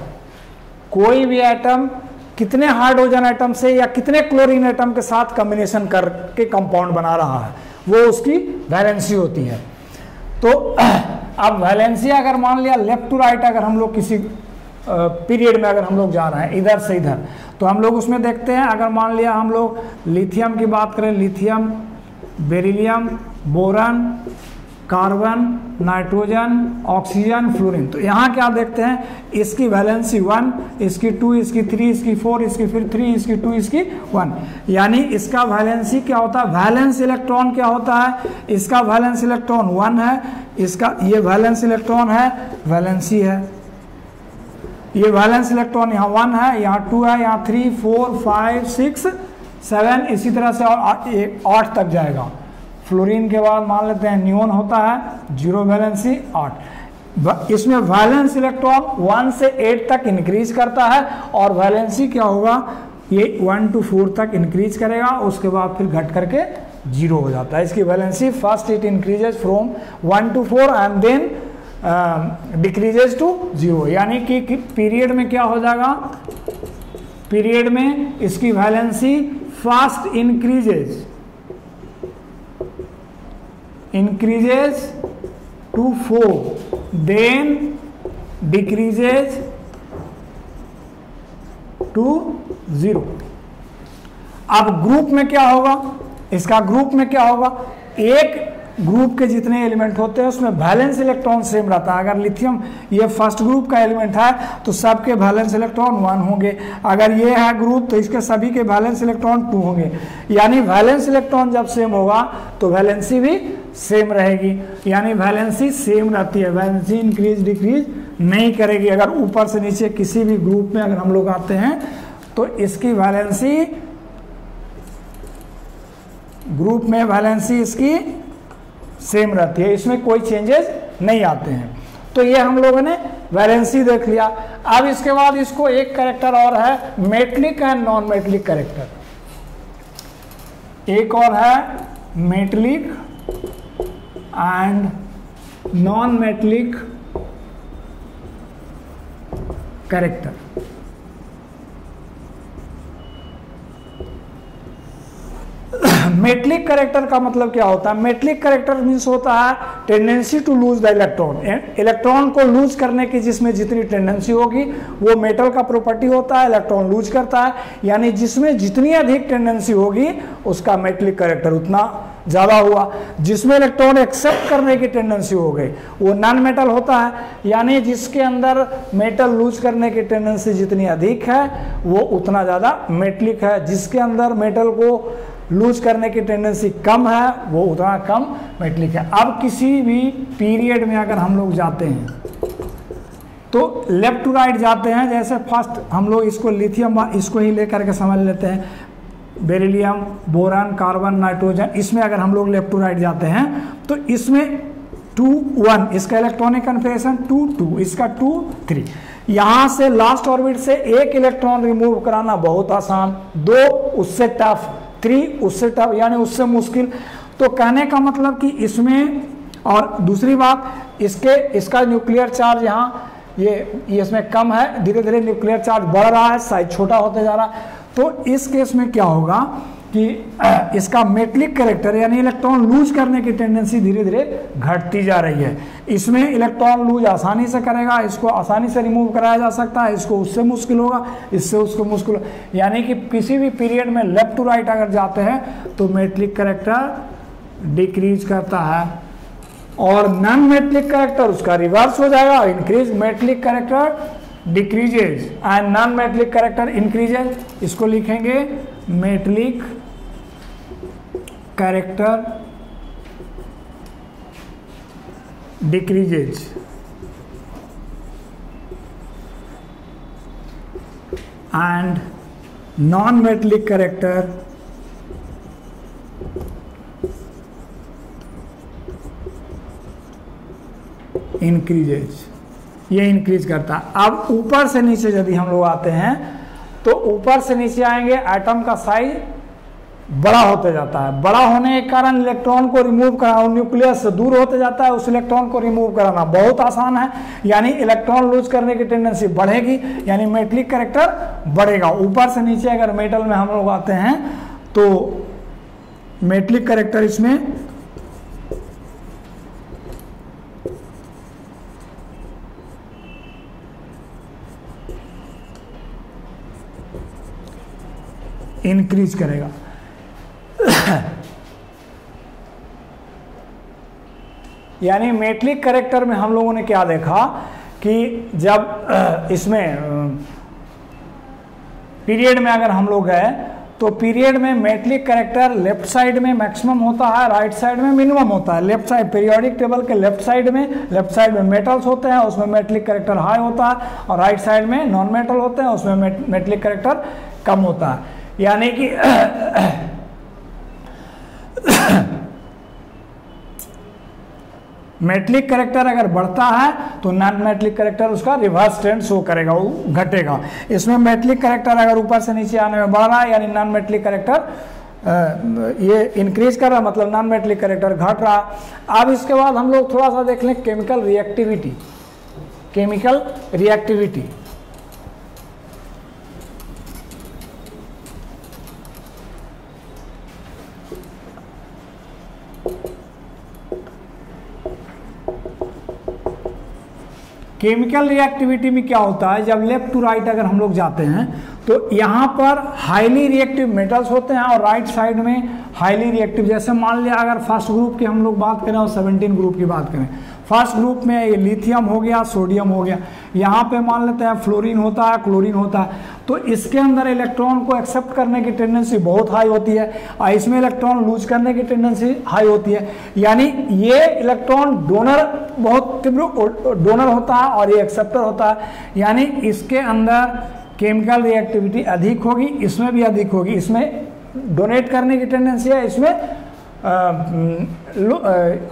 कितने हाइड्रोजन एटम से या कितने क्लोरीन एटम के साथ कॉम्बिनेशन करके कंपाउंड बना रहा है, वो उसकी वैलेंसी होती है। तो अब वैलेंसी अगर मान लिया लेफ्ट टू राइट अगर हम लोग किसी पीरियड में अगर हम लोग जा रहे हैं इधर से इधर, तो हम लोग उसमें देखते हैं अगर मान लिया हम लोग लिथियम की बात करें, lithium, beryllium, boron, carbon, nitrogen, oxygen, fluorine. तो यहाँ क्या देखते हैं, इसकी वैलेंसी 1, इसकी 2, इसकी 3, इसकी 4, इसकी फिर 3, इसकी 2, इसकी 1। यानी इसका वैलेंसी क्या होता है, वैलेंस इलेक्ट्रॉन क्या होता है, इसका वैलेंस इलेक्ट्रॉन 1 है, इसका ये वैलेंस इलेक्ट्रॉन है, वैलेंसी है, ये वैलेंस इलेक्ट्रॉन यहाँ 1 है, यहाँ 2 है, यहाँ 3, 4, 5, 6, 7, इसी तरह से और 8 तक जाएगा। फ्लोरीन के बाद मान लेते हैं नियोन होता है, 0 वैलेंसी 8। इसमें वैलेंस इलेक्ट्रॉन 1 से 8 तक इंक्रीज करता है और वैलेंसी क्या होगा, ये 1 to 4 तक इंक्रीज करेगा, उसके बाद फिर घट करके 0 हो जाता है। इसकी valency first it increases from 1 to 4 and then decreases to 0। यानी कि पीरियड में क्या हो जाएगा, पीरियड में इसकी valency fast increases to 4 then decreases to 0। अब ग्रुप में क्या होगा, इसका ग्रुप में क्या होगा, एक ग्रुप के जितने एलिमेंट होते हैं उसमें वैलेंस इलेक्ट्रॉन सेम रहता है। अगर लिथियम ये फर्स्ट ग्रुप का एलिमेंट है तो सबके वैलेंस इलेक्ट्रॉन 1 होंगे, अगर ये है ग्रुप तो इसके सभी के वैलेंस इलेक्ट्रॉन 2 होंगे। यानी वैलेंस इलेक्ट्रॉन जब सेम होगा तो वैलेंसी भी सेम रहेगी, यानी वैलेंसी सेम रहती है, वैलेंसी इंक्रीज डिक्रीज नहीं करेगी। अगर ऊपर से नीचे किसी भी ग्रुप में अगर हम लोग आते हैं तो इसकी वैलेंसी, ग्रुप में वैलेंसी इसकी सेम रहती है, इसमें कोई चेंजेस नहीं आते हैं। तो ये हम लोगों ने वैलेंसी देख लिया। अब इसके बाद इसको एक कैरेक्टर और है, metallic and non metallic character. एक और है metallic and non metallic character. Metallic character का मतलब क्या होता है, मेटलिक कैरेक्टर मीन्स होता है tendency to lose the electron, electron को लूज करने की जिसमें जितनी टेंडेंसी होगी वो मेटल का प्रॉपर्टी होता है, इलेक्ट्रॉन लूज करता है। यानी जिसमें जितनी अधिक टेंडेंसी होगी उसका मेटलिक कैरेक्टर उतना ज़्यादा हुआ। जिसमें इलेक्ट्रॉन एक्सेप्ट करने की टेंडेंसी हो गई वो नॉन मेटल होता है। यानी जिसके अंदर मेटल लूज करने की टेंडेंसी जितनी अधिक है वो उतना ज़्यादा मेटलिक है, जिसके अंदर मेटल को लूज करने की टेंडेंसी कम है वो उतना कम मेटलिक है। अब किसी भी पीरियड में अगर हम लोग जाते हैं तो लेफ्ट टू राइट जाते हैं। जैसे फर्स्ट हम लोग इसको लिथियम इसको ही लेकर के समझ लेते हैं, बेरिलियम, बोरान, कार्बन, नाइट्रोजन, इसमें अगर हम लोग लेफ्ट टू राइट जाते हैं तो इसमें 2 1 इसका इलेक्ट्रॉनिक कन्फिगरेशन 2 2, इसका 2 3। यहां से लास्ट ऑर्बिट से एक इलेक्ट्रॉन रिमूव कराना बहुत आसान, 2 उससे टफ, 3 उससे टफ यानी उससे मुश्किल। तो कहने का मतलब कि इसमें, और दूसरी बात इसका न्यूक्लियर चार्ज यहाँ ये इसमें कम है, धीरे धीरे न्यूक्लियर चार्ज बढ़ रहा है, साइज छोटा होते जा रहा है। तो इस केस में क्या होगा कि इसका मेटलिक कैरेक्टर यानी इलेक्ट्रॉन लूज करने की टेंडेंसी धीरे धीरे घटती जा रही है। इसमें इलेक्ट्रॉन लूज आसानी से करेगा, इसको आसानी से रिमूव कराया जा सकता है, इसको उससे मुश्किल होगा, इससे उसको मुश्किल होगा। यानी कि किसी भी पीरियड में लेफ्ट टू राइट अगर जाते हैं तो मेटलिक कैरेक्टर डिक्रीज करता है और नॉन मेटलिक कैरेक्टर उसका रिवर्स हो जाएगा, increase. Metallic character decreases and non metallic character increases. इसको लिखेंगे metallic character decreases and non metallic character increases. ये इंक्रीज करता है। अब ऊपर से नीचे यदि हम लोग आते हैं तो ऊपर से नीचे आएंगे, एटम का साइज बड़ा होते जाता है। बड़ा होने के कारण इलेक्ट्रॉन को रिमूव कराना, न्यूक्लियस से दूर होते जाता है, उस इलेक्ट्रॉन को रिमूव कराना बहुत आसान है। यानी इलेक्ट्रॉन लूज करने की टेंडेंसी बढ़ेगी, यानी मेटलिक कैरेक्टर बढ़ेगा। ऊपर से नीचे अगर मेटल में हम लोग आते हैं तो मेटलिक कैरेक्टर इसमें इंक्रीज करेगा। यानी मेटलिक कैरेक्टर में हम लोगों ने क्या देखा कि जब इसमें पीरियड में अगर हम लोग गए तो पीरियड में मेटलिक कैरेक्टर लेफ्ट साइड में मैक्सिमम होता है, राइट साइड में मिनिमम होता है। लेफ्ट साइड पीरियोडिक टेबल के लेफ्ट साइड में मेटल्स होते हैं, उसमें मेटलिक कैरेक्टर हाई होता है, और राइट साइड में नॉन मेटल होते हैं, उसमें मेटलिक कैरेक्टर कम होता है। यानी कि मेटलिक कैरेक्टर अगर बढ़ता है तो नॉन मेटलिक कैरेक्टर उसका रिवर्स ट्रेंड शो करेगा, वो घटेगा। इसमें मेटलिक कैरेक्टर अगर ऊपर से नीचे आने में बढ़ रहा है, यानी नॉन मेटलिक कैरेक्टर ये इंक्रीज कर रहा है, मतलब नॉन मेटलिक कैरेक्टर घट रहा है। अब इसके बाद हम लोग थोड़ा सा देख लें chemical reactivity. Chemical reactivity chemical reactivity में क्या होता है, जब लेफ्ट टू राइट अगर हम लोग जाते हैं तो यहाँ पर हाईली रिएक्टिव मेटल्स होते हैं और राइट साइड में हाईली रिएक्टिव, जैसे मान लिया अगर फर्स्ट ग्रुप की हम लोग बात करें और 17 ग्रुप की बात करें। फर्स्ट ग्रुप में ये लिथियम हो गया, सोडियम हो गया, यहाँ पे मान लेते हैं फ्लोरीन होता है, क्लोरीन होता है, तो इसके अंदर इलेक्ट्रॉन को एक्सेप्ट करने की टेंडेंसी बहुत हाई होती है और इसमें इलेक्ट्रॉन लूज करने की टेंडेंसी हाई होती है। यानी ये इलेक्ट्रॉन डोनर बहुत तीव्र डोनर होता है और ये एक्सेप्टर होता है, यानी इसके अंदर केमिकल रिएक्टिविटी अधिक होगी, इसमें भी अधिक होगी। इसमें डोनेट करने की टेंडेंसी है, इसमें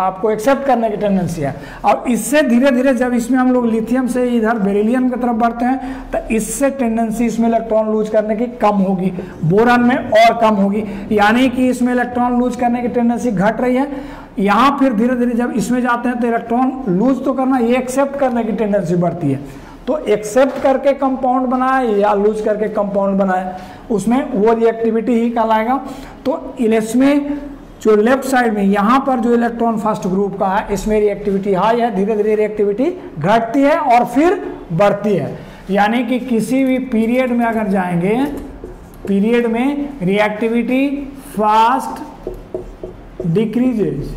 आपको एक्सेप्ट करने की टेंडेंसी है। अब इससे धीरे धीरे जब इसमें हम लोग लिथियम से इधर बेरिलियम की तरफ बढ़ते हैं तो इससे टेंडेंसी इसमें इलेक्ट्रॉन लूज करने की कम होगी, बोरॉन में और कम होगी, यानी कि इसमें इलेक्ट्रॉन लूज करने की टेंडेंसी घट रही है। यहाँ फिर धीरे धीरे जब इसमें जाते हैं तो इलेक्ट्रॉन लूज तो करना, ये एक्सेप्ट करने की टेंडेंसी बढ़ती है। तो एक्सेप्ट करके कंपाउंड बनाए या लूज करके कंपाउंड बनाए, उसमें वो रिएक्टिविटी ही कहलाएगा। तो इसमें जो लेफ्ट साइड में यहाँ पर जो इलेक्ट्रॉन फर्स्ट ग्रुप का है, इसमें रिएक्टिविटी हाई है, धीरे धीरे रिएक्टिविटी घटती है और फिर बढ़ती है। यानी कि किसी भी पीरियड में अगर जाएंगे, पीरियड में reactivity fast decreases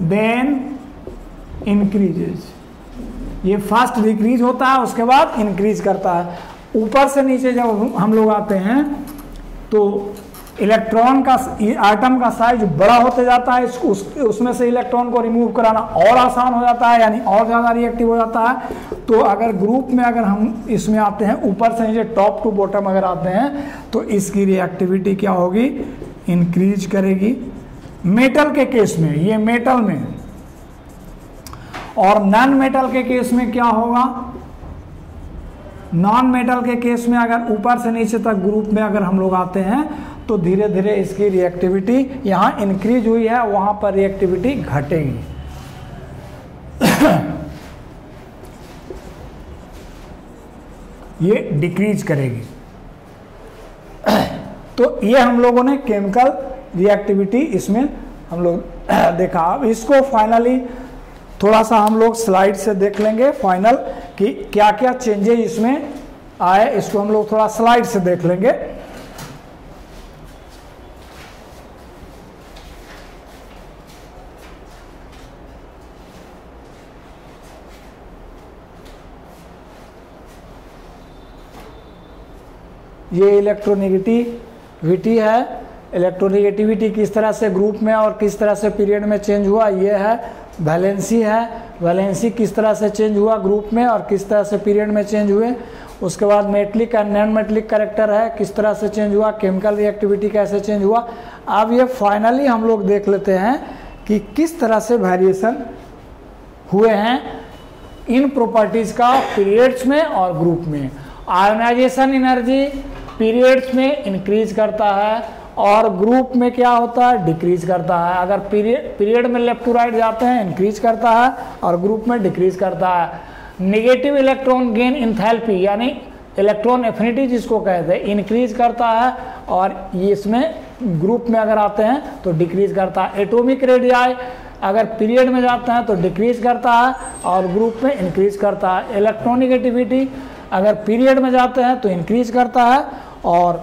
then increases. ये फास्ट डिक्रीज होता है, उसके बाद इंक्रीज करता है। ऊपर से नीचे जब हम लोग आते हैं तो इलेक्ट्रॉन का आइटम का साइज बड़ा होते जाता है, उसमें से इलेक्ट्रॉन को रिमूव कराना और आसान हो जाता है, यानी और ज़्यादा रिएक्टिव हो जाता है। तो अगर ग्रुप में अगर हम इसमें आते हैं, ऊपर से नीचे टॉप टू बॉटम अगर आते हैं तो इसकी रिएक्टिविटी क्या होगी, इंक्रीज करेगी। मेटल के केस में, ये मेटल में, और नॉन मेटल के केस में क्या होगा, नॉन मेटल के केस में अगर ऊपर से नीचे तक ग्रुप में अगर हम लोग आते हैं तो धीरे धीरे इसकी रिएक्टिविटी यहाँ इंक्रीज हुई है, वहाँ पर रिएक्टिविटी घटेगी। ये डिक्रीज करेगी। तो ये हम लोगों ने केमिकल रिएक्टिविटी इसमें हम लोग देखा। अब इसको फाइनली थोड़ा सा हम लोग स्लाइड से देख लेंगे फाइनल कि क्या क्या चेंजेस इसमें आए, इसको हम लोग थोड़ा स्लाइड से देख लेंगे। ये इलेक्ट्रोनेगेटिविटी है, इलेक्ट्रोनेगेटिविटी किस तरह से ग्रुप में और किस तरह से पीरियड में चेंज हुआ, ये है। वैलेंसी है, वैलेंसी किस तरह से चेंज हुआ ग्रुप में और किस तरह से पीरियड में चेंज हुए। उसके बाद metallic and non metallic character है, किस तरह से चेंज हुआ, केमिकल रिएक्टिविटी कैसे चेंज हुआ। अब ये फाइनली हम लोग देख लेते हैं कि किस तरह से वेरिएशन हुए हैं इन प्रॉपर्टीज़ का पीरियड्स में और ग्रुप में। आयोनाइजेशन एनर्जी पीरियड्स में इंक्रीज करता है और ग्रुप में क्या होता है, डिक्रीज करता है। अगर पीरियड में लेफ्ट टू राइट जाते हैं इंक्रीज करता है और ग्रुप में डिक्रीज करता है। नेगेटिव इलेक्ट्रॉन गेन इंथैल्पी यानी इलेक्ट्रॉन एफिनिटी जिसको कहते हैं, इंक्रीज करता है और ये इसमें ग्रुप में अगर आते हैं तो डिक्रीज करता है। एटॉमिक रेडियाई अगर पीरियड में जाते हैं तो डिक्रीज करता है और ग्रुप में इंक्रीज करता है। इलेक्ट्रॉनिगेटिविटी अगर पीरियड में जाते हैं तो इंक्रीज करता है और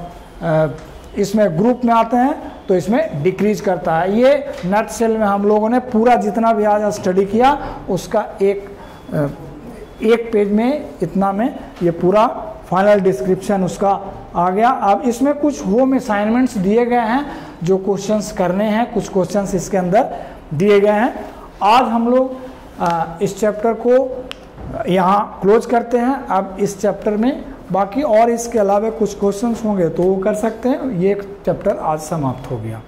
इसमें ग्रुप में आते हैं तो इसमें डिक्रीज करता है। ये नट सेल में हम लोगों ने पूरा जितना भी आज स्टडी किया उसका एक पेज में इतना में ये पूरा फाइनल डिस्क्रिप्शन उसका आ गया। अब इसमें कुछ होम असाइनमेंट्स दिए गए हैं जो क्वेश्चंस करने हैं, कुछ क्वेश्चंस इसके अंदर दिए गए हैं। आज हम लोग इस चैप्टर को यहाँ क्लोज करते हैं। अब इस चैप्टर में बाकी और इसके अलावा कुछ क्वेश्चंस होंगे तो वो कर सकते हैं। ये चैप्टर आज समाप्त हो गया।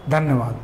धन्यवाद।